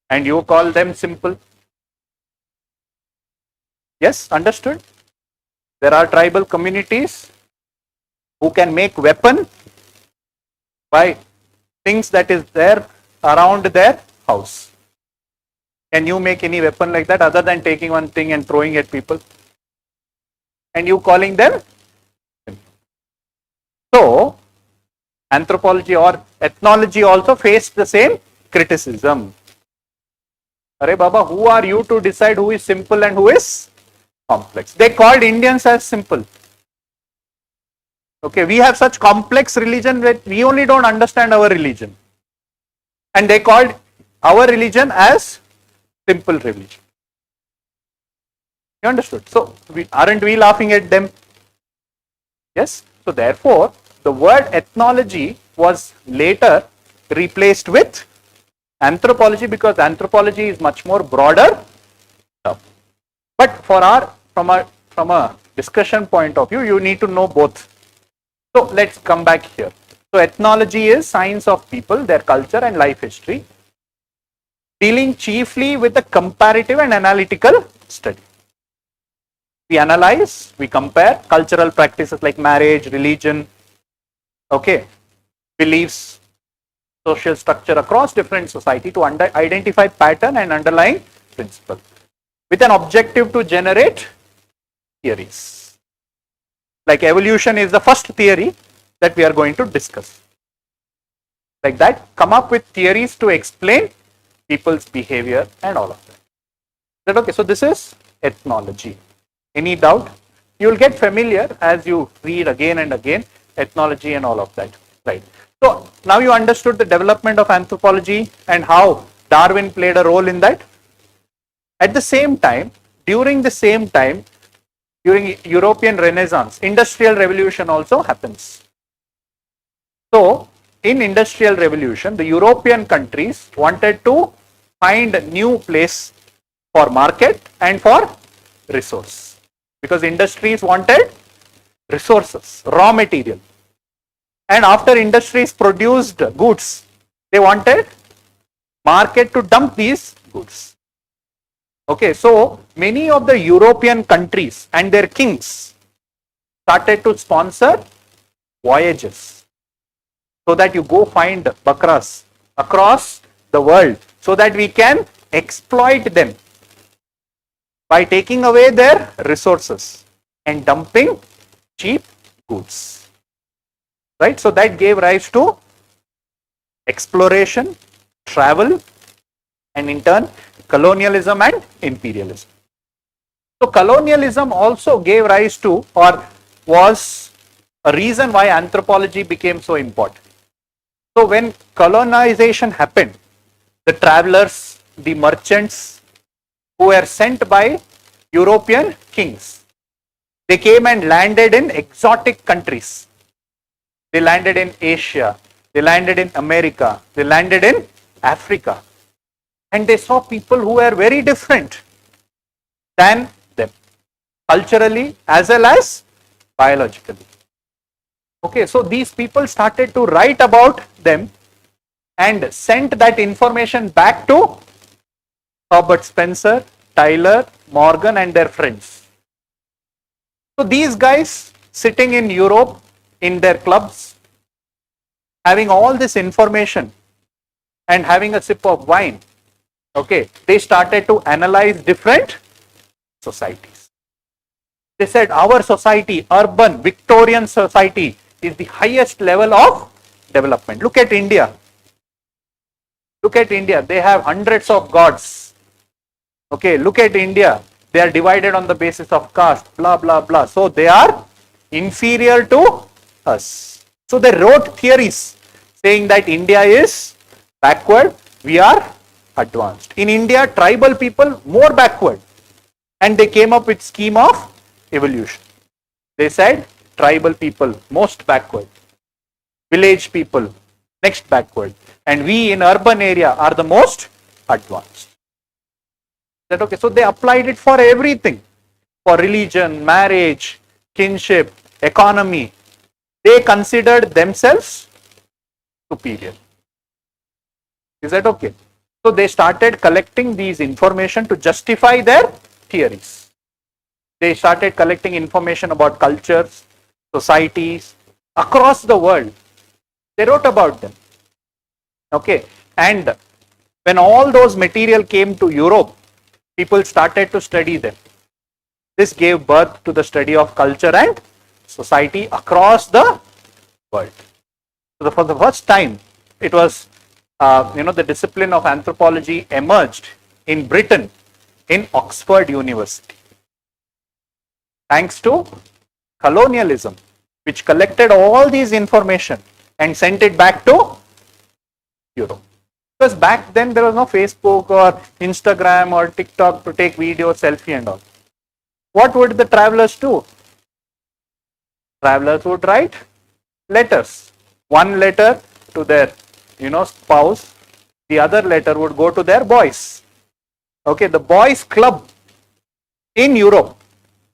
And you call them simple? Yes, understood? There are tribal communities who can make weapon by things that is there around their house. Can you make any weapon like that other than taking one thing and throwing at people? And you calling them? So, anthropology or ethnology also faced the same criticism. Arey Baba, who are you to decide who is simple and who is complex? They called Indians as simple. Okay, we have such complex religion that we only don't understand our religion. And they called our religion as simple religion. You understood? So, aren't we laughing at them? Yes. So, therefore, the word ethnology was later replaced with anthropology because anthropology is much more broader stuff. But for from a discussion point of view, you need to know both. So let's come back here. So ethnology is science of people, their culture and life history, dealing chiefly with the comparative and analytical study. We analyze, we compare cultural practices like marriage, religion, okay, beliefs, social structure across different society to identify pattern and underlying principle with an objective to generate theories. Like evolution is the first theory that we are going to discuss. Like that, come up with theories to explain people's behavior and all of that. Is that okay? So this is ethnology. Any doubt? You will get familiar as you read again and again ethnology and all of that. Right. So now you understood the development of anthropology and how Darwin played a role in that. At the same time, during European Renaissance, Industrial Revolution also happens. So, in Industrial Revolution, the European countries wanted to find a new place for market and for resource. Because industries wanted resources, raw material. And after industries produced goods, they wanted market to dump these goods. Okay, so many of the European countries and their kings started to sponsor voyages so that you go find bakras across the world so that we can exploit them by taking away their resources and dumping cheap goods. Right? So that gave rise to exploration, travel, and in turn colonialism and imperialism. So colonialism also gave rise to or was a reason why anthropology became so important. So when colonization happened, the travelers, the merchants who were sent by European kings, they came and landed in exotic countries. They landed in Asia, they landed in America, they landed in Africa. And they saw people who were very different than them, culturally as well as biologically. Okay, so these people started to write about them and sent that information back to Herbert Spencer, Tyler, Morgan and their friends. So these guys sitting in Europe in their clubs, having all this information and having a sip of wine, okay, they started to analyze different societies. They said our society, urban, Victorian society, is the highest level of development. Look at India. Look at India. They have hundreds of gods. Okay, look at India. They are divided on the basis of caste, blah, blah, blah. So they are inferior to us. So they wrote theories saying that India is backward, we are advanced. In India, tribal people more backward. And they came up with scheme of evolution. They said tribal people most backward, village people next backward, and we in urban area are the most advanced. That okay? So they applied it for everything, for religion, marriage, kinship, economy. They considered themselves superior. Is that okay? So they started collecting these information to justify their theories. They started collecting information about cultures, societies across the world. They wrote about them. Okay, and when all those material came to Europe, people started to study them. This gave birth to the study of culture and society across the world. So for the first time, it was, the discipline of anthropology emerged in Britain, in Oxford University. Thanks to colonialism, which collected all these information and sent it back to Europe. Because back then there was no Facebook or Instagram or TikTok to take video, selfie and all. What would the travelers do? Travelers would write letters. One letter to their, spouse. The other letter would go to their boys. Okay, the boys club in Europe.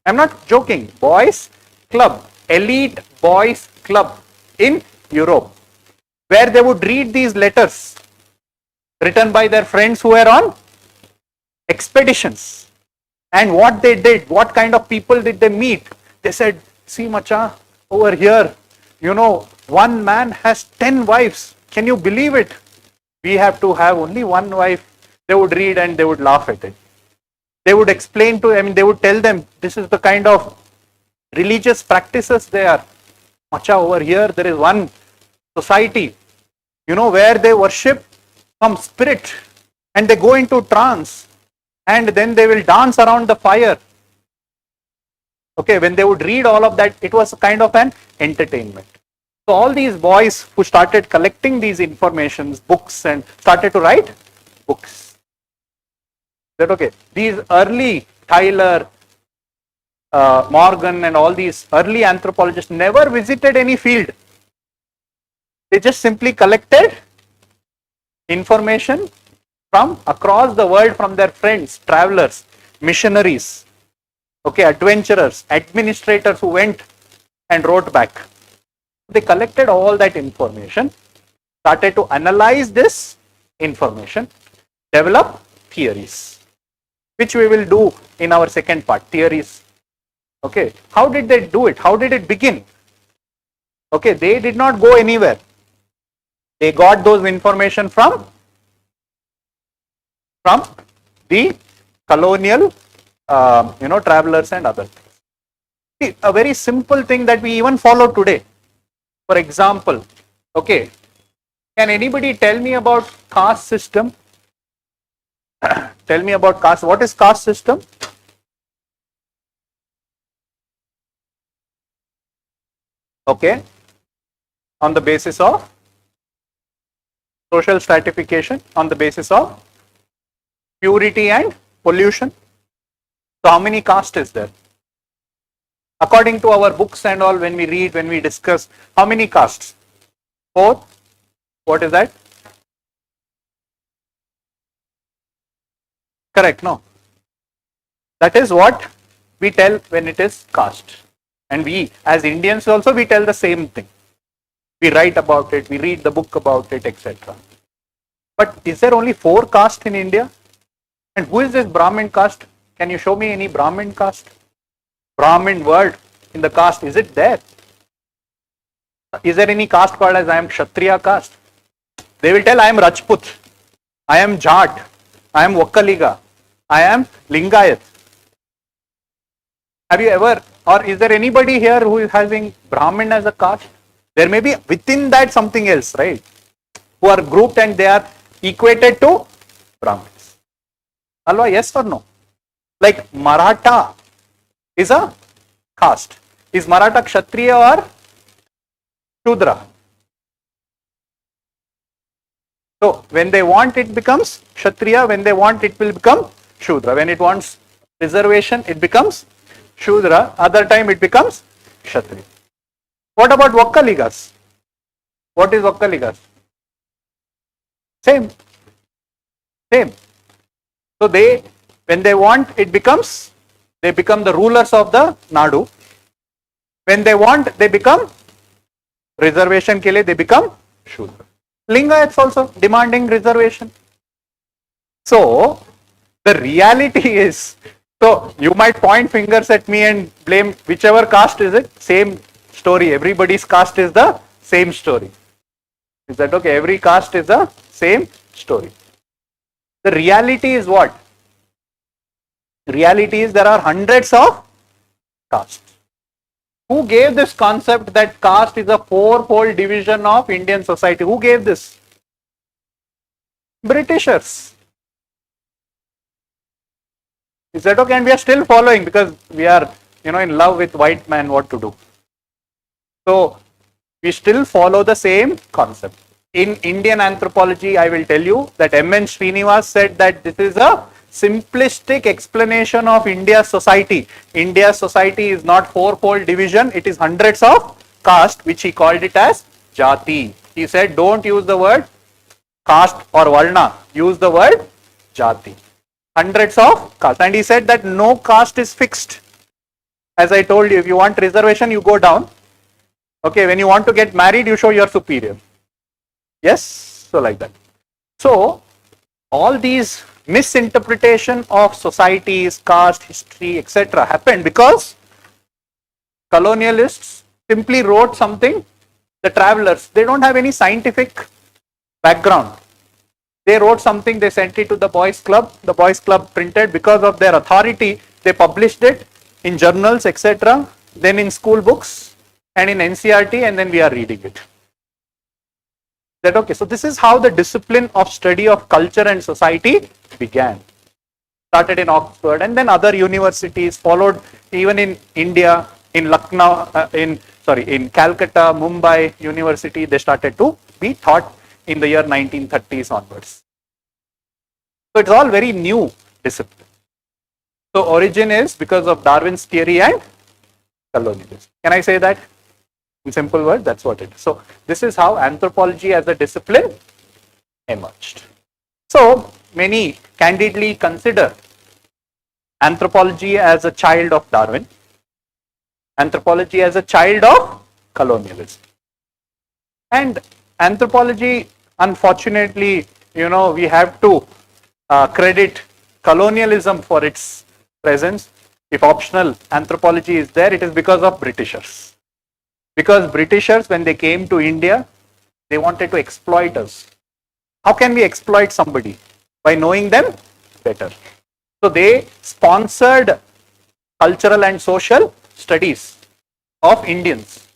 I'm not joking. Boys club, elite boys club in Europe, where they would read these letters written by their friends who were on expeditions, and what they did, what kind of people did they meet. They said, see macha, over here, one man has 10 wives. Can you believe it? We have to have only one wife. They would read and they would laugh at it. They would explain they would tell them, this is the kind of religious practices they are. Macha, over here, there is one society, where they worship some spirit and they go into trance and then they will dance around the fire. Okay, when they would read all of that, it was a kind of an entertainment. So all these boys who started collecting these informations, books, and started to write books. That okay, these early Tyler, Morgan and all these early anthropologists never visited any field. They just simply collected information from across the world from their friends, travelers, missionaries, okay, adventurers, administrators who went and wrote back. They collected all that information, started to analyze this information, develop theories, which we will do in our second part, theories. Okay, how did they do it? How did it begin? Okay, they did not go anywhere. They got those information from the colonial, travelers and other things. See, a very simple thing that we even follow today. For example, okay, can anybody tell me about caste system? Tell me about caste. What is caste system? Okay, on the basis of social stratification, on the basis of purity and pollution. So how many castes is there? According to our books and all, when we read, when we discuss, how many castes? 4. What is that? Correct, no? That is what we tell when it is caste. And we, as Indians also, we tell the same thing. We write about it, we read the book about it, etc. But is there only 4 castes in India? And who is this Brahmin caste? Can you show me any Brahmin caste? Brahmin word, in the caste? Is it there? Is there any caste called as I am Kshatriya caste? They will tell I am Rajput, I am Jat, I am Vokkaliga, I am Lingayat. Have you ever, or is there anybody here who is having Brahmin as a caste? There may be within that something else, right? Who are grouped and they are equated to Brahmins. Alva, yes or no? Like Maratha is a caste. Is Maratha Kshatriya or Shudra? So when they want it becomes Kshatriya, when they want it will become Shudra. When it wants reservation it becomes Shudra, other time it becomes Kshatriya. What about Vokkaligas? What is Vokkaligas? Same. So they, when they want it becomes, they become the rulers of the Nadu. When they want they become reservation ke liye they become Shudra. Lingayats also demanding reservation. So the reality is, so you might point fingers at me and blame whichever caste is it, same story. Everybody's caste is the same story. Is that okay? Every caste is the same story. The reality is what? Reality is there are hundreds of castes. Who gave this concept that caste is a fourfold division of Indian society? Who gave this? Britishers. Is that okay? And we are still following because we are, in love with white man, what to do. So we still follow the same concept. In Indian anthropology, I will tell you that M.N. Srinivas said that this is a simplistic explanation of India's society. India's society is not fourfold division, it is hundreds of caste, which he called it as jati. He said don't use the word caste or varna, use the word jati. Hundreds of caste. And he said that no caste is fixed. As I told you, if you want reservation, you go down. Okay, when you want to get married, you show your superior. Yes, so like that. So all these misinterpretation of societies, caste, history, etc. happened because colonialists simply wrote something. The travelers, they don't have any scientific background. They wrote something, they sent it to the boys club. The boys club printed, because of their authority, they published it in journals, etc. Then in school books and in NCRT, and then we are reading it. That okay? So this is how the discipline of study of culture and society began. Started in Oxford, and then other universities followed. Even in India, in Lucknow, in Calcutta, Mumbai University, they started to be taught in the year 1930s onwards. So it's all very new discipline. So origin is because of Darwin's theory and colonialism. Can I say that? In simple words, that's what it is. So this is how anthropology as a discipline emerged. So many candidly consider anthropology as a child of Darwin, anthropology as a child of colonialism. And anthropology, unfortunately, we have to credit colonialism for its presence. If optional anthropology is there, it is because of Britishers. Because Britishers, when they came to India, they wanted to exploit us. How can we exploit somebody? By knowing them better. So they sponsored cultural and social studies of Indians.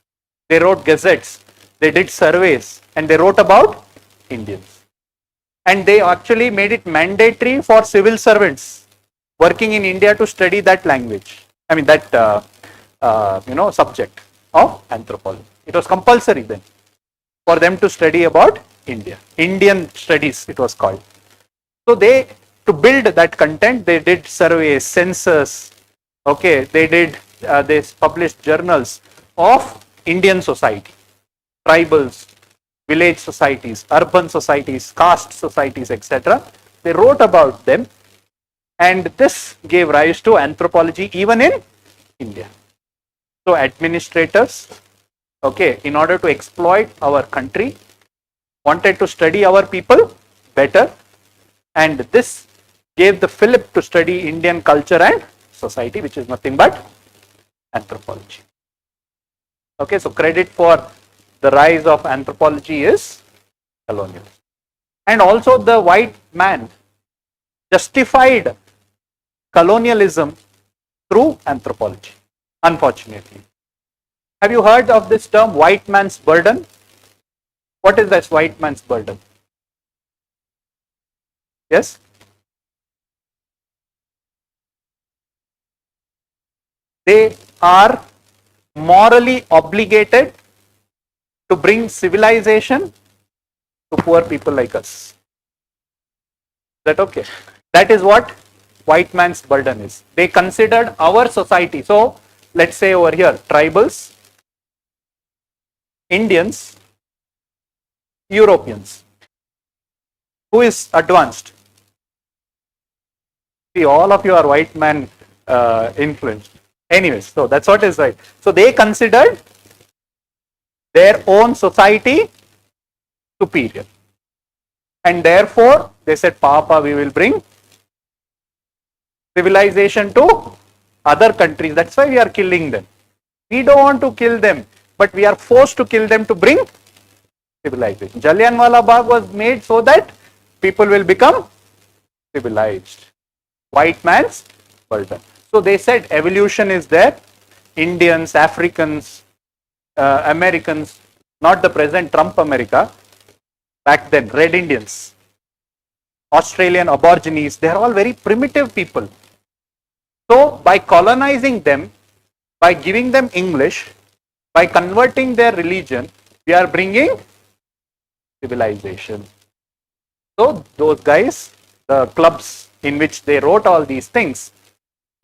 They wrote gazettes, they did surveys, and they wrote about Indians. And they actually made it mandatory for civil servants working in India to study that language. I mean that subject of anthropology. It was compulsory then for them to study about India. Indian studies it was called. So they, to build that content, they did surveys, census. Okay, they published journals of Indian society, tribals, village societies, urban societies, caste societies, etc. They wrote about them, and this gave rise to anthropology even in India. So administrators, okay, in order to exploit our country, wanted to study our people better, and this gave the fillip to study Indian culture and society, which is nothing but anthropology. Okay, so credit for the rise of anthropology is colonialism. And also the white man justified colonialism through anthropology, unfortunately. Have you heard of this term, white man's burden? What is this white man's burden? Yes? They are morally obligated to bring civilization to poor people like us. Is that okay? That is what white man's burden is. They considered our society. So, let's say over here, tribals, Indians, Europeans. Who is advanced? See, all of you are white man influenced. Anyways, so that's what is right. So they considered their own society superior. And therefore, they said, Papa, we will bring civilization to other countries. That's why we are killing them. We don't want to kill them, but we are forced to kill them to bring civilization. Jallianwala Bagh was made so that people will become civilized. White man's burden. So they said evolution is there. Indians, Africans, Americans, not the present Trump America, back then, Red Indians, Australian Aborigines, they are all very primitive people. So by colonizing them, by giving them English, by converting their religion, we are bringing civilization. So those guys, the clubs in which they wrote all these things,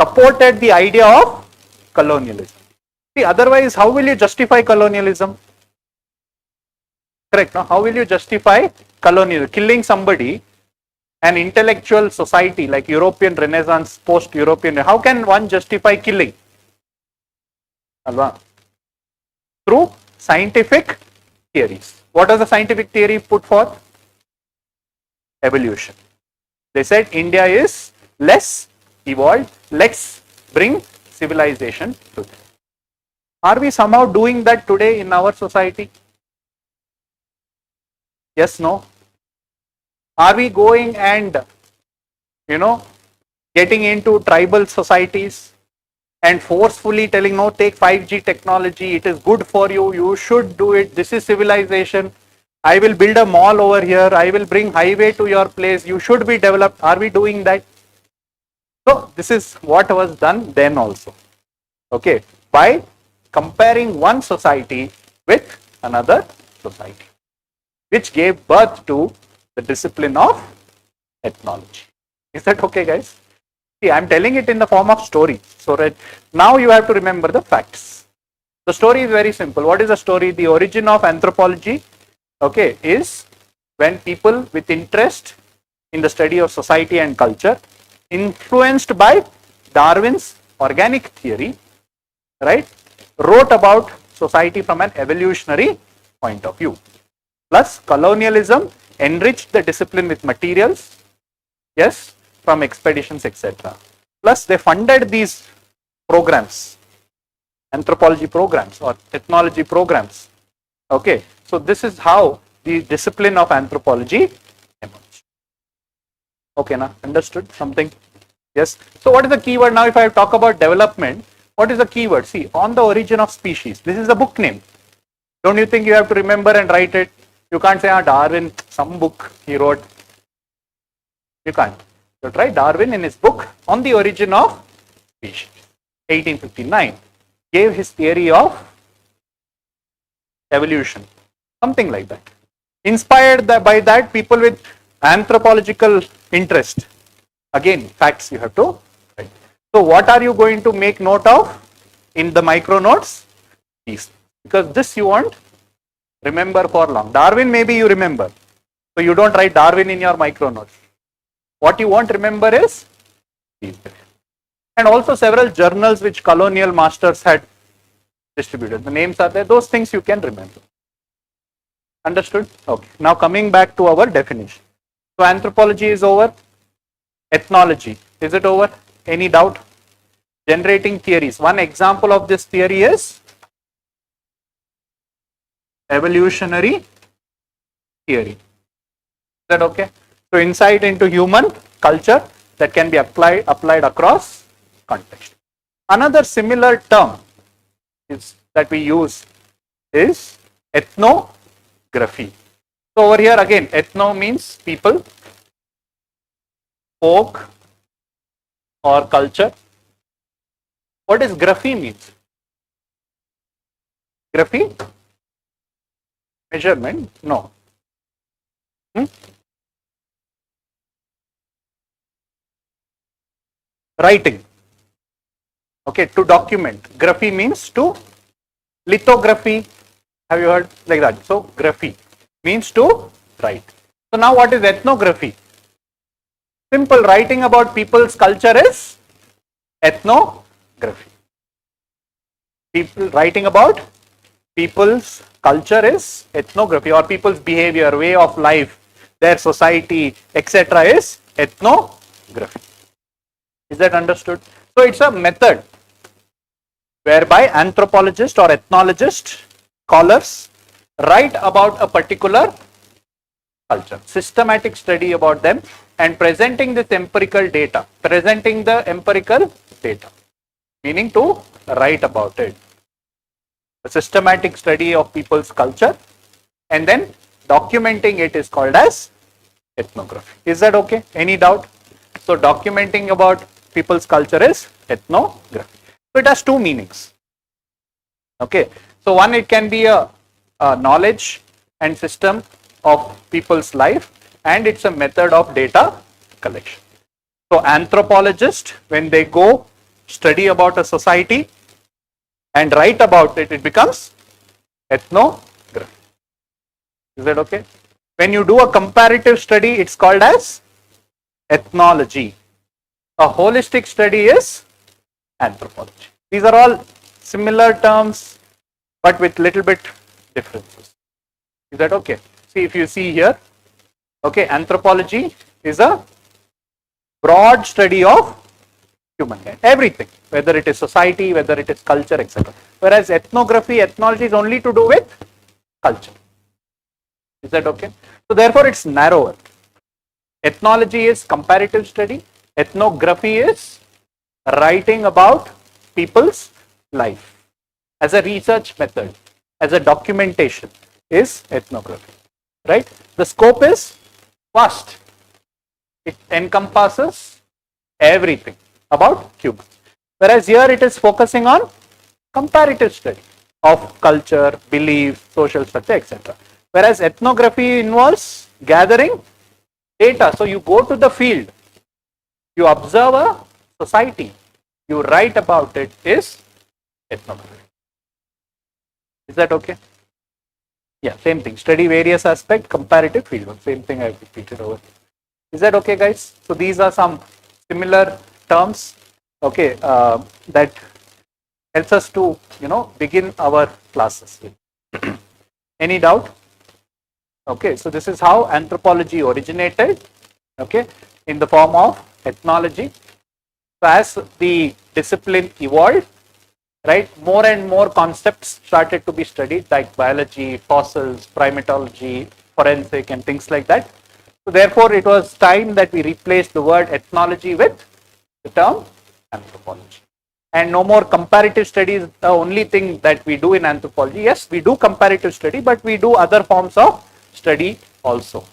supported the idea of colonialism. See, otherwise, how will you justify colonialism? Correct, no? How will you justify colonialism? Killing somebody, an intellectual society like European Renaissance, post-European, how can one justify killing? Alva? Through scientific theories. What does the scientific theory put forth? Evolution. They said India is less evolved, let's bring civilization to them. Are we somehow doing that today in our society? Yes, no? Are we going and, getting into tribal societies and forcefully telling, no, take 5G technology, it is good for you, you should do it, this is civilization, I will build a mall over here, I will bring highway to your place, you should be developed. Are we doing that? So this is what was done then also, okay, by comparing one society with another society, which gave birth to the discipline of ethnology. Is that okay, guys? See, I'm telling it in the form of story. So that now you have to remember the facts. The story is very simple. What is the story? The origin of anthropology, okay, is when people with interest in the study of society and culture, influenced by Darwin's organic theory, right, wrote about society from an evolutionary point of view. Plus, colonialism enriched the discipline with materials, yes, from expeditions, etc. Plus, they funded these programs, anthropology programs or ethnology programs. Okay, so this is how the discipline of anthropology emerged. Okay, now understood something? Yes. So what is the keyword now? If I talk about development, what is the keyword? See, on the origin of species. This is the book name. Don't you think you have to remember and write it? You can't say, Darwin, some book he wrote. You can't. You try Darwin in his book On the Origin of Species, 1859, gave his theory of evolution, something like that. Inspired by that, people with anthropological interest. Again, facts you have to write. So what are you going to make note of in the micro notes? These. Because this you won't remember for long. Darwin maybe you remember. So you don't write Darwin in your micro notes. What you won't remember is these. And also several journals which colonial masters had distributed. The names are there. Those things you can remember. Understood? Okay. Now coming back to our definition. So anthropology is over. Ethnology. Is it over? Any doubt? Generating theories. One example of this theory is evolutionary theory. Is that okay? So insight into human culture that can be applied across context. Another similar term that we use is ethnography. So over here again, ethno means people, folk or culture. What does graphy means? Graphy? Measurement? No. Writing. Okay, to document. Graphy means to lithography. Have you heard like that? So graphy means to write. So now what is ethnography? Simple, writing about people's culture is ethnography. People writing about people's culture is ethnography, or people's behavior, way of life, their society, etc. is ethnography. Is that understood? So it's a method whereby anthropologists or ethnologists, scholars, write about a particular culture, systematic study about them, and presenting this empirical data, meaning to write about it. A systematic study of people's culture and then documenting it is called as ethnography. Is that okay? Any doubt? So documenting about people's culture is ethnography. So it has two meanings. Okay. So one, it can be a knowledge and system of people's life, and it's a method of data collection. So anthropologists, when they go study about a society and write about it, it becomes ethnography. Is that okay? When you do a comparative study, it's called as ethnology. A holistic study is anthropology. These are all similar terms, but with little bit differences. Is that okay? See, if you see here, okay, anthropology is a broad study of humankind, everything, whether it is society, whether it is culture, etc. Whereas ethnography, ethnology is only to do with culture. Is that okay? So therefore it's narrower. Ethnology is comparative study. Ethnography is writing about people's life as a research method, as a documentation is ethnography, right? The scope is vast. It encompasses everything about humans. Whereas here it is focusing on comparative study of culture, belief, social structure, etc. Whereas ethnography involves gathering data. So you go to the field, you observe a society, you write about it, is ethnography. Is that okay? Yeah, same thing. Study various aspects, comparative fieldwork. Same thing I have repeated over here. Is that okay, guys? So these are some similar terms, okay, that helps us to, begin our classes. Any doubt? Okay, so this is how anthropology originated, okay, in the form of ethnology. So as the discipline evolved, right, more and more concepts started to be studied, like biology, fossils, primatology, forensic, and things like that. So therefore, it was time that we replaced the word ethnology with the term anthropology. And no more comparative studies, the only thing that we do in anthropology. Yes, we do comparative study, but we do other forms of study also.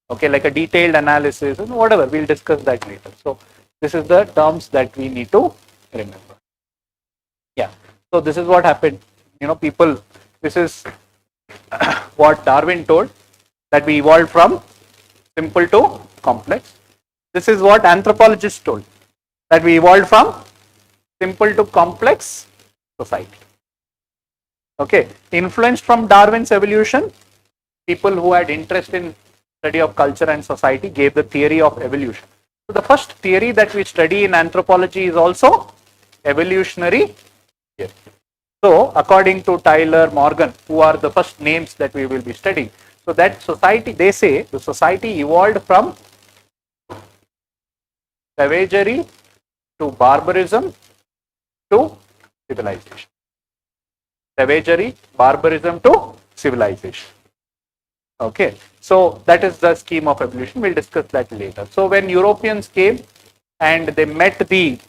Okay, like a detailed analysis and whatever, we'll discuss that later. So this is the terms that we need to remember. Yeah, so this is what happened. People, this is what Darwin told, that we evolved from simple to complex. This is what anthropologists told, that we evolved from simple to complex society. Okay, influenced from Darwin's evolution, people who had interest in study of culture and society gave the theory of evolution. So the first theory that we study in anthropology is also evolutionary theory. So according to Tyler, Morgan, who are the first names that we will be studying, so that society, they say the society evolved from savagery to barbarism to civilization. Savagery, barbarism to civilization. Okay, so that is the scheme of evolution. We'll discuss that later. So when Europeans came and they met the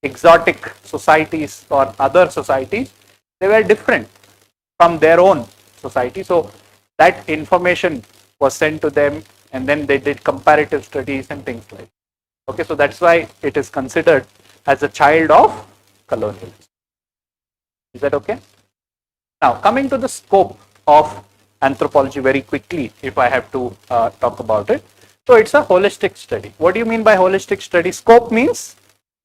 exotic societies or other societies, they were different from their own society. So that information was sent to them, and then they did comparative studies and things like that. Okay, so that's why it is considered as a child of colonialism. Is that okay? Now, coming to the scope of anthropology very quickly, if I have to talk about it. So it's a holistic study. What do you mean by holistic study? Scope means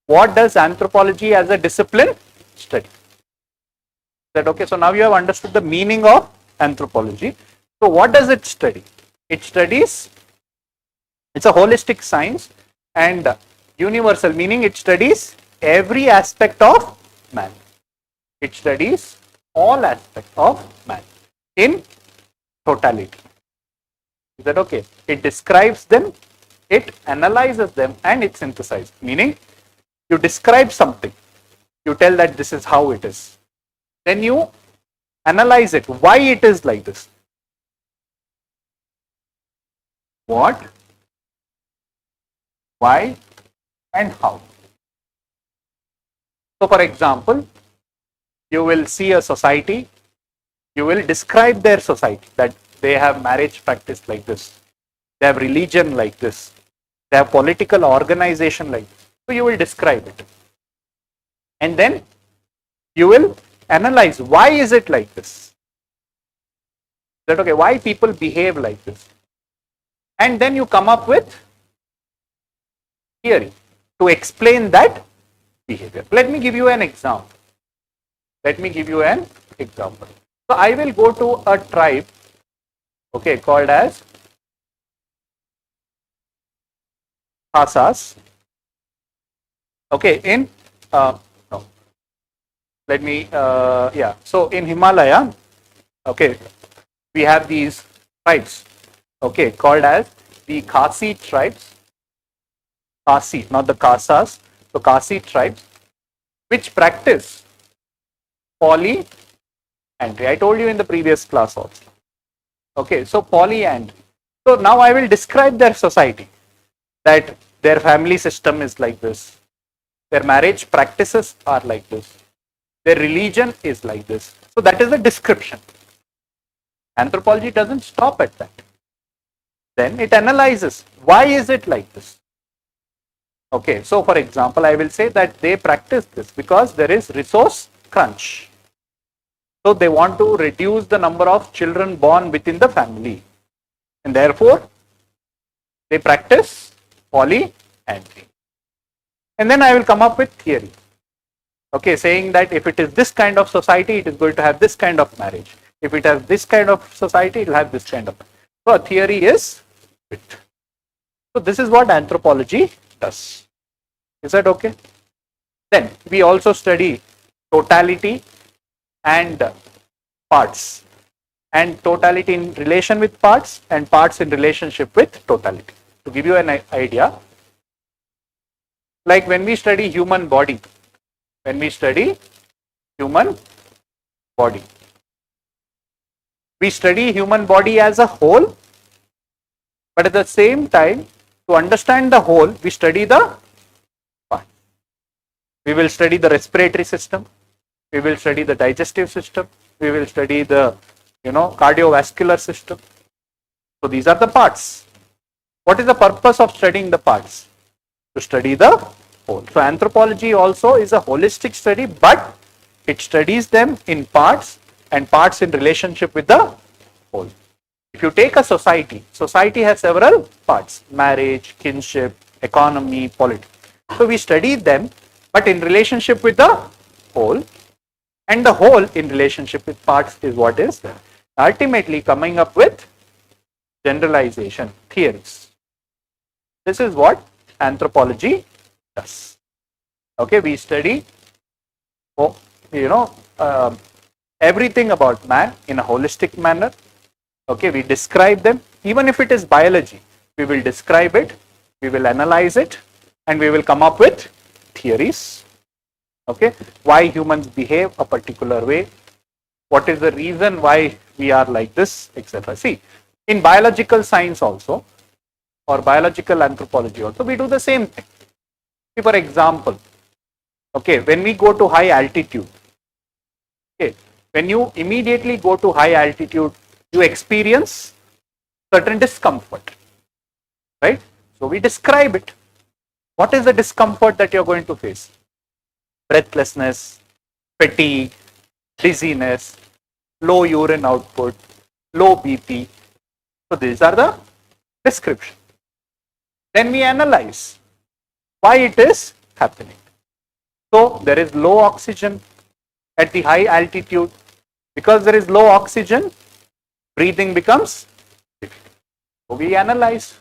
what does anthropology as a discipline study? Is that okay? So now you have understood the meaning of anthropology. So what does it study? It studies, it's a holistic science and universal, meaning it studies every aspect of man. It studies all aspects of man in totality. Is that okay? It describes them, it analyzes them, and it synthesizes. Meaning, you describe something, you tell that this is how it is. Then you analyze it, why it is like this. What, why, and how. So, for example, you will see a society, you will describe their society, that they have marriage practice like this, they have religion like this, they have political organization like this. So you will describe it. And then you will analyze why is it like this. Is that okay? Why people behave like this? And then you come up with theory to explain that behavior. Let me give you an example. So I will go to a tribe, okay, called as Khasas. Okay, in no, let me yeah. So in Himalaya, okay, we have these tribes, okay, called as the Khasi tribes. Khasi, not the Khasas. So Khasi tribes, which practice polyandry. I told you in the previous class also. Okay, so polyandry. So now I will describe their society, that their family system is like this, their marriage practices are like this, their religion is like this. So that is the description. Anthropology doesn't stop at that. Then it analyzes why is it like this. Okay, so for example, I will say that they practice this because there is resource crunch. So they want to reduce the number of children born within the family, and therefore they practice polyandry. And then I will come up with theory, okay, saying that if it is this kind of society, it is going to have this kind of marriage. If it has this kind of society, it will have this kind of. So a theory is it. So this is what anthropology does. Is that okay? Then we also study totality and parts, and totality in relation with parts, and parts in relationship with totality. To give you an idea, like when we study human body, we study human body as a whole, but at the same time, to understand the whole, we study the part. We will study the respiratory system, we will study the digestive system, we will study the cardiovascular system. So these are the parts. What is the purpose of studying the parts? To study the whole. So anthropology also is a holistic study, but it studies them in parts, and parts in relationship with the whole. If you take a society has several parts: marriage, kinship, economy, politics. So we study them, but in relationship with the whole, and the whole in relationship with parts is what is ultimately coming up with generalization theories. This is what anthropology does. Okay, we study everything about man in a holistic manner. Okay, we describe them. Even if it is biology, we will describe it, we will analyze it, and we will come up with theories. Okay, why humans behave a particular way, what is the reason why we are like this, etc. See, in biological science also, or biological anthropology also, we do the same thing. See, for example, okay, when we go to high altitude, okay, when you immediately go to high altitude, you experience certain discomfort, right? So we describe it. What is the discomfort that you're going to face? Breathlessness, fatigue, dizziness, low urine output, low BP. So these are the description. Then we analyze why it is happening. So there is low oxygen at the high altitude. Because there is low oxygen, breathing becomes difficult. So we analyze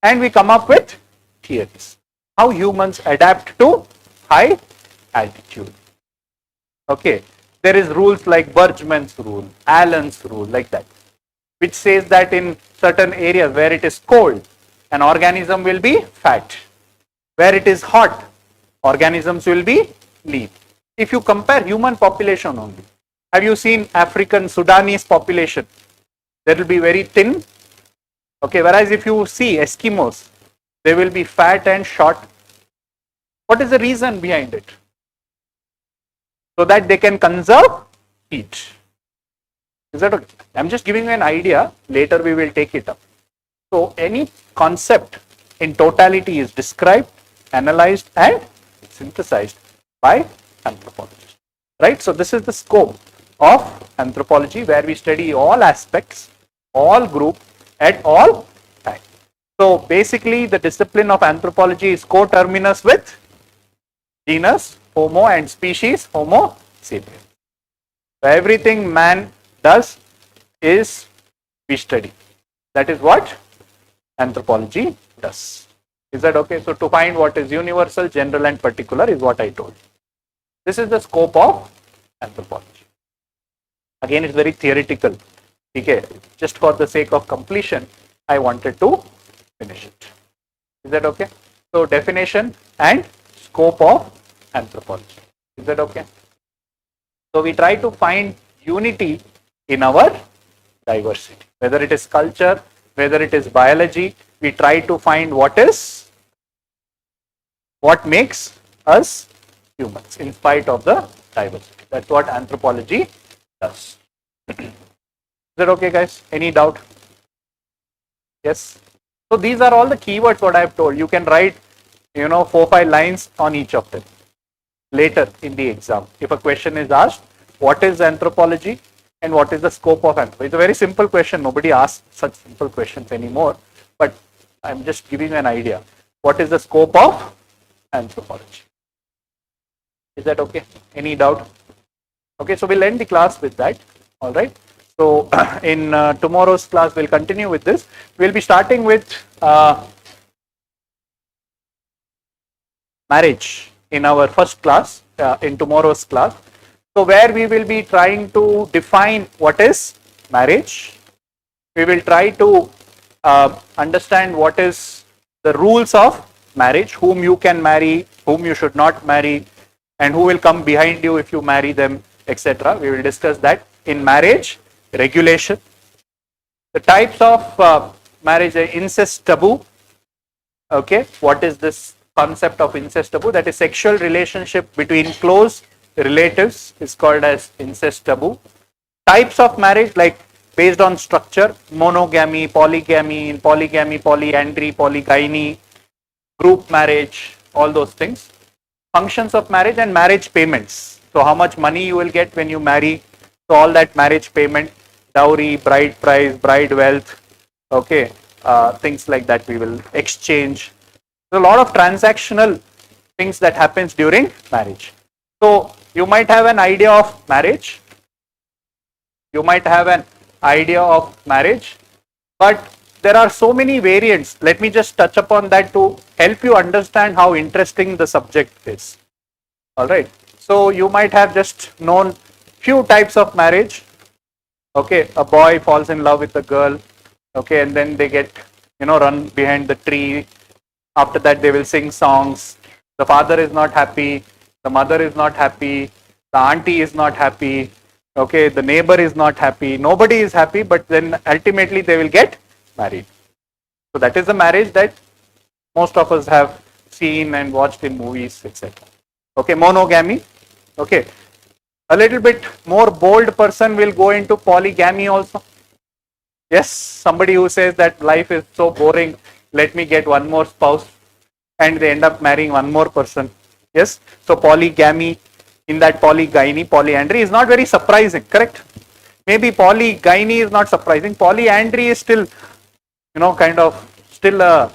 and we come up with theories. How humans adapt to high altitude. Okay, there is rules like Bergman's rule, Allen's rule, like that, which says that in certain areas where it is cold, an organism will be fat. Where it is hot, organisms will be lean. If you compare human population only, have you seen African Sudanese population? They will be very thin. Okay, whereas if you see Eskimos, they will be fat and short. What is the reason behind it? So that they can conserve heat. Is that okay? I'm just giving you an idea. Later we will take it up. So any concept in totality is described, analyzed and synthesized by anthropologists. Right? So this is the scope of anthropology, where we study all aspects, all group at all time. So basically the discipline of anthropology is coterminous with genus Homo and species Homo sapiens. So everything man does is we study. That is what anthropology does. Is that okay? So to find what is universal, general and particular is what I told you. This is the scope of anthropology. Again, it's very theoretical. Okay, just for the sake of completion, I wanted to finish it. Is that okay? So definition and scope of anthropology. Is that okay? So we try to find unity in our diversity. Whether it is culture, whether it is biology, we try to find what makes us humans in spite of the diversity. That's what anthropology does. Is that okay, guys? Any doubt? Yes. So these are all the keywords what I have told. You can write, 4-5 lines on each of them later in the exam. If a question is asked, what is anthropology and what is the scope of anthropology? It's a very simple question. Nobody asks such simple questions anymore. But I'm just giving you an idea. What is the scope of anthropology? Is that okay? Any doubt? Okay, so we'll end the class with that. All right. So in tomorrow's class, we'll continue with this. We'll be starting with marriage in our first class, in tomorrow's class. So where we will be trying to define what is marriage. We will try to understand what is the rules of marriage, whom you can marry, whom you should not marry, and who will come behind you if you marry them, etc. We will discuss that in marriage regulation. The types of marriage, incest taboo. Okay, what is this concept of incest taboo? That is sexual relationship between close relatives is called as incest taboo. Types of marriage, like based on structure, monogamy, polygamy, polyandry, polygyny, group marriage, all those things. Functions of marriage and marriage payments. So how much money you will get when you marry. So all that marriage payment, dowry, bride price, bride wealth, okay, things like that we will exchange. So a lot of transactional things that happens during marriage. So you might have an idea of marriage. You might have an idea of marriage, but there are so many variants. Let me just touch upon that to help you understand how interesting the subject is. All right. So you might have just known few types of marriage. Okay, a boy falls in love with a girl. Okay, and then they get, run behind the tree. After that, they will sing songs. The father is not happy. The mother is not happy. The auntie is not happy. Okay, the neighbor is not happy, nobody is happy, but then ultimately they will get married. So that is the marriage that most of us have seen and watched in movies, etc. Okay, monogamy. Okay, a little bit more bold person will go into polygamy also. Yes, somebody who says that life is so boring, let me get one more spouse, and they end up marrying one more person. Yes, so polygamy, in that polygyny, polyandry is not very surprising, correct? Maybe polygyny is not surprising. Polyandry is still, kind of still a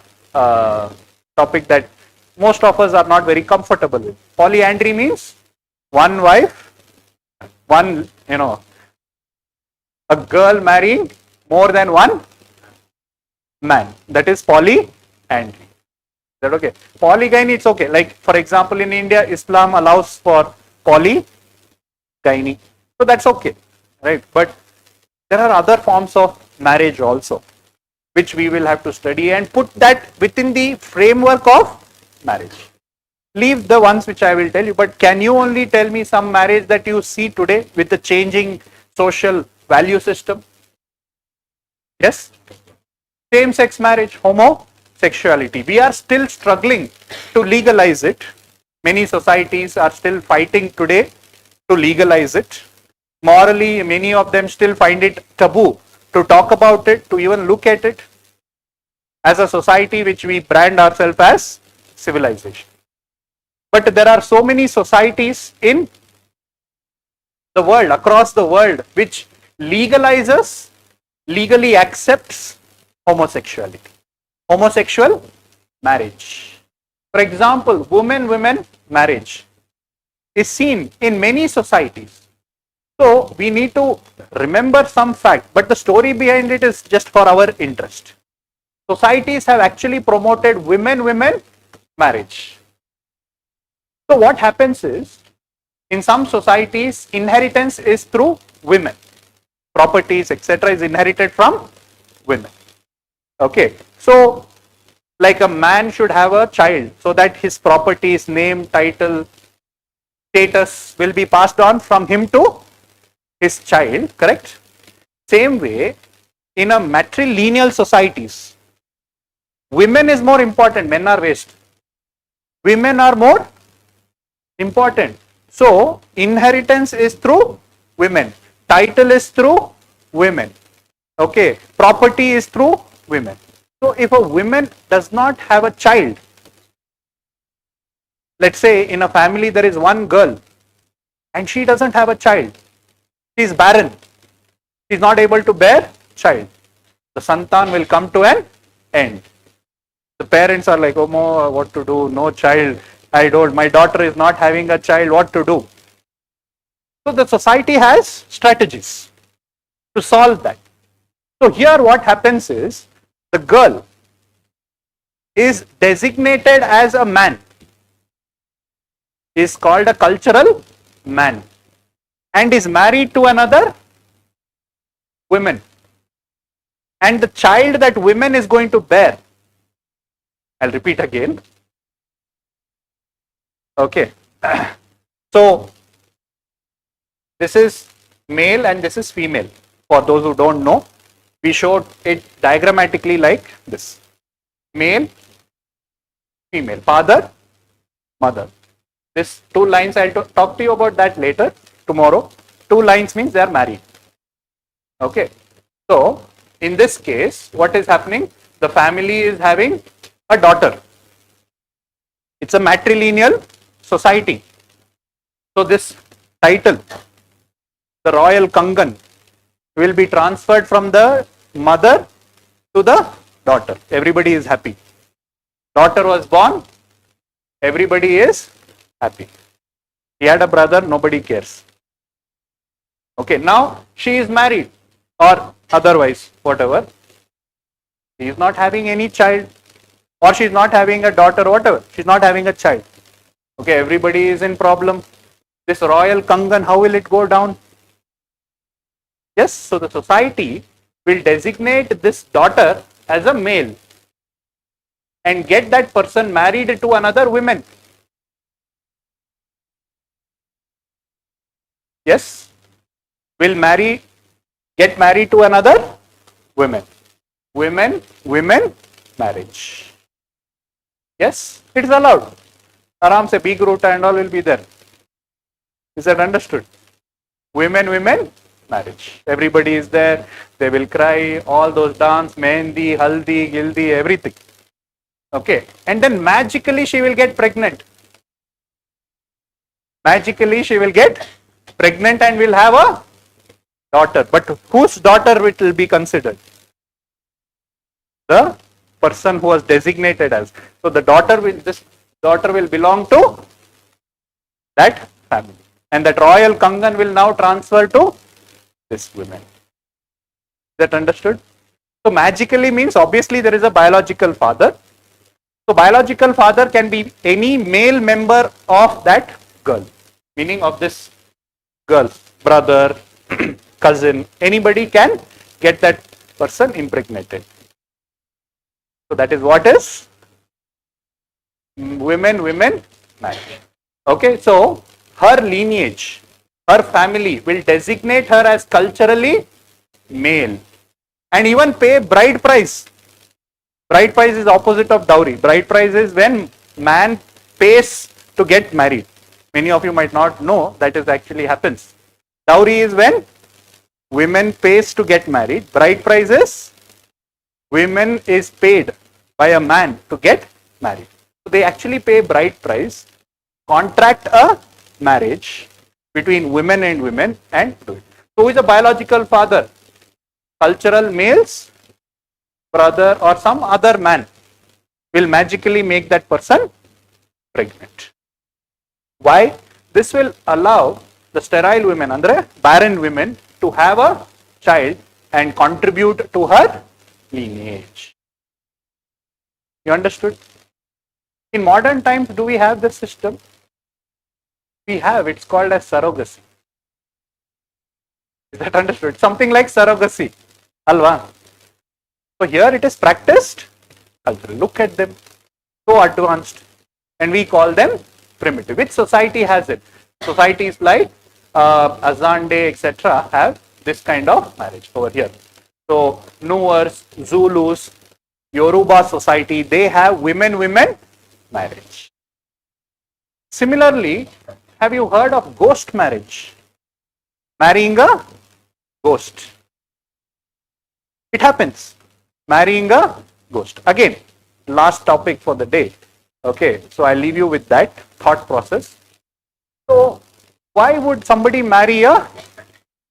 topic that most of us are not very comfortable with. Polyandry means one wife, one, a girl marrying more than one man. That is polyandry. Is that okay? Polygyny, it's okay. Like, for example, in India, Islam allows for polygyny. So that's okay, right? But there are other forms of marriage also, which we will have to study and put that within the framework of marriage. Leave the ones which I will tell you, but can you only tell me some marriage that you see today with the changing social value system? Yes? Same-sex marriage, homosexuality. We are still struggling to legalize it. Many societies are still fighting today to legalize it. Morally, many of them still find it taboo to talk about it, to even look at it. As a society which we brand ourselves as civilization. But there are so many societies in the world, across the world, which legalizes, legally accepts homosexuality, homosexual marriage. For example, women marriage is seen in many societies. So we need to remember some fact, but the story behind it is just for our interest. Societies have actually promoted women marriage. So what happens is, in some societies, inheritance is through women. Properties, etc. is inherited from women. Okay. So, like a man should have a child so that his properties, name, title, status will be passed on from him to his child, correct? Same way, in a matrilineal societies, women is more important, men are waste. Women are more important. So, inheritance is through women. Title is through women. Okay. Property is through women. So, if a woman does not have a child, let's say in a family there is one girl and she doesn't have a child, she is barren, she is not able to bear child, the santan will come to an end. The parents are like, oh, what to do, no child, my daughter is not having a child, what to do? So the society has strategies to solve that. So here what happens is, the girl is designated as a man, is called a cultural man, and is married to another woman. And the child that woman is going to bear, I'll repeat again. Okay. So this is male and this is female. For those who don't know, we showed it diagrammatically like this. Male, female, father, mother. This two lines, I'll talk to you about that later, tomorrow. Two lines means they are married. Okay. So in this case, what is happening? The family is having a daughter. It's a matrilineal society. So this title, the royal Kangan, will be transferred from the mother to the daughter. Everybody is happy. Daughter was born, everybody is happy. He had a brother, nobody cares. Okay, now she is married or otherwise, whatever. She is not having any child, or she is not having a daughter, whatever. She is not having a child. Okay, everybody is in problem. This royal Kangan, how will it go down? Yes, so the society will designate this daughter as a male and get that person married to another woman. Yes, will get married to another woman. Women marriage. Yes, it is allowed. Aram se big root and all will be there. Is that understood? Women marriage. Everybody is there. They will cry, all those dance, mehendi, haldi, gildi, everything. Okay. And then magically she will get pregnant. Magically she will get pregnant and will have a daughter. But whose daughter it will be considered? The person who was designated as. So this daughter will belong to that family. And that royal Kangan will now transfer to this woman. Is that understood? So magically means obviously there is a biological father. So biological father can be any male member of that girl. Meaning of this girl, brother, cousin, anybody can get that person impregnated. So that is what is women marriage. Okay, so her lineage, her family will designate her as culturally male and even pay bride price. Bride price is opposite of dowry. Bride price is when man pays to get married. Many of you might not know that is actually happens. Dowry is when women pays to get married. Bride price is women is paid by a man to get married. So they actually pay bride price, contract a marriage between women and women and do it. So who is a biological father? Cultural males, brother or some other man will magically make that person pregnant. Why? This will allow the sterile women, andre barren women, to have a child and contribute to her lineage. You understood? In modern times, do we have this system? We have. It's called as surrogacy. Is that understood? Something like surrogacy. Alva. So here it is practiced culturally. Look at them. So advanced. And we call them primitive. Which society has it? Societies like Azande, etc. have this kind of marriage over here. So Nuers, Zulus, Yoruba society, they have women marriage. Similarly, have you heard of ghost marriage? Marrying a ghost. It happens. Marrying a ghost. Again, last topic for the day. Okay, so I leave you with that thought process. So, why would somebody marry a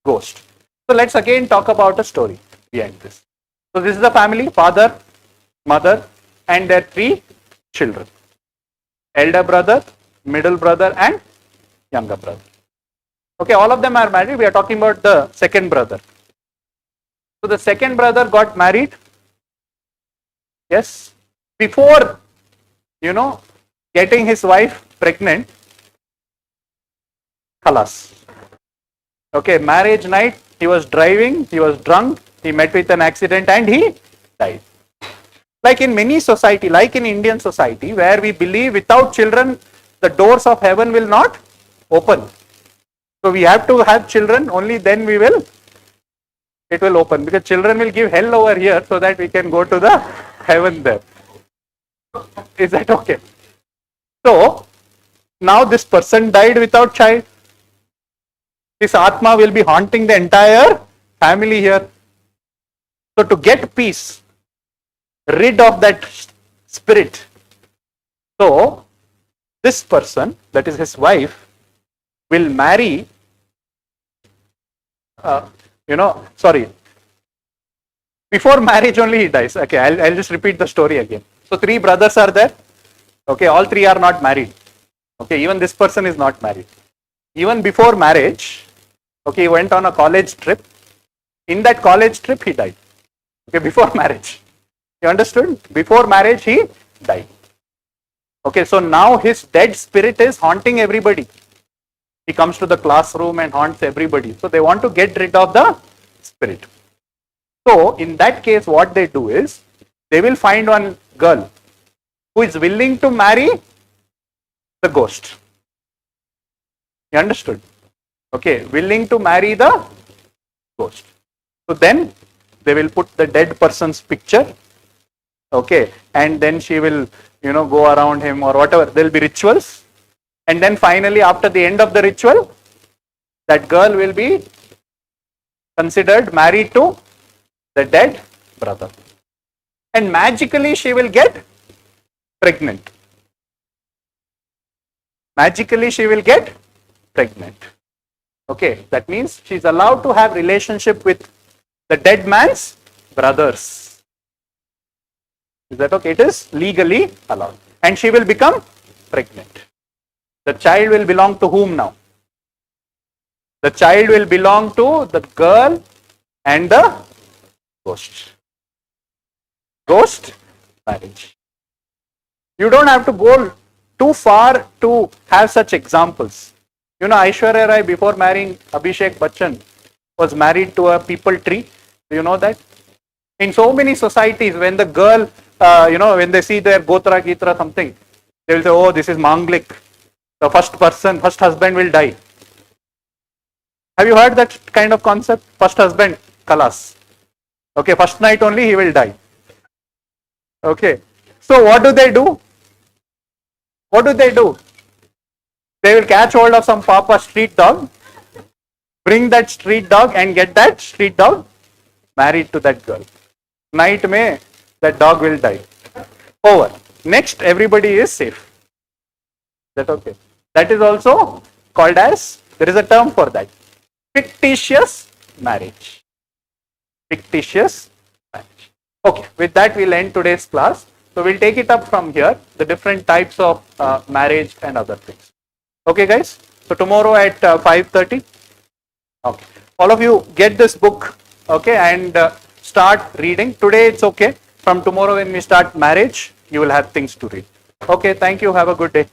ghost? So, let's again talk about a story behind this. So, this is the family, father, mother, and their 3 children. Elder brother, middle brother, and younger brother. Okay, all of them are married. We are talking about the second brother. So, the second brother got married. Yes, before, getting his wife pregnant, khalas. Okay, marriage night, he was driving, he was drunk, he met with an accident and he died. Like in many society, like in Indian society, where we believe without children, the doors of heaven will not open. So we have to have children, only then it will open, because children will give hell over here so that we can go to the heaven there. Is that okay? So, now this person died without child. This Atma will be haunting the entire family here. So, to get peace, rid of that spirit. So, this person, that is his wife, will marry, before marriage only he dies. Okay, I'll just repeat the story again. So 3 brothers are there. Okay, all 3 are not married. Okay, even this person is not married. Even before marriage, okay, he went on a college trip. In that college trip, he died. Okay, before marriage. You understood? Before marriage, he died. Okay, so now his dead spirit is haunting everybody. He comes to the classroom and haunts everybody. So they want to get rid of the spirit. So in that case, what they do is, they will find one girl who is willing to marry the ghost. You understood? Okay, willing to marry the ghost. So then they will put the dead person's picture, okay, and then she will, go around him or whatever. There will be rituals, and then finally, after the end of the ritual, that girl will be considered married to the dead brother, and magically she will get pregnant. Magically she will get pregnant. Okay, that means she's allowed to have relationship with the dead man's brothers. Is that okay? It is legally allowed. And she will become pregnant. The child will belong to whom now? The child will belong to the girl and the ghost. Ghost marriage. You don't have to go too far to have such examples. Aishwarya Rai, before marrying Abhishek Bachchan, was married to a peepal tree. Do you know that? In so many societies, when the girl, when they see their Gotra, Gitra, something, they will say, oh, this is Manglik. The first husband will die. Have you heard that kind of concept? First husband, Kalas. Okay, first night only he will die. Okay. So what do they do? What do they do? They will catch hold of some papa street dog, bring that street dog and get that street dog married to that girl. Night mein, that dog will die. Over. Next, everybody is safe. Is that okay? That is also called as, there is a term for that, fictitious marriage. Fictitious marriage. Okay, with that we'll end today's class. So we'll take it up from here, the different types of marriage and other things. Okay guys, so tomorrow at 5:30, okay, all of you get this book, okay, and start reading. Today it's okay. From tomorrow when we start marriage, you will have things to read. Okay, thank you. Have a good day.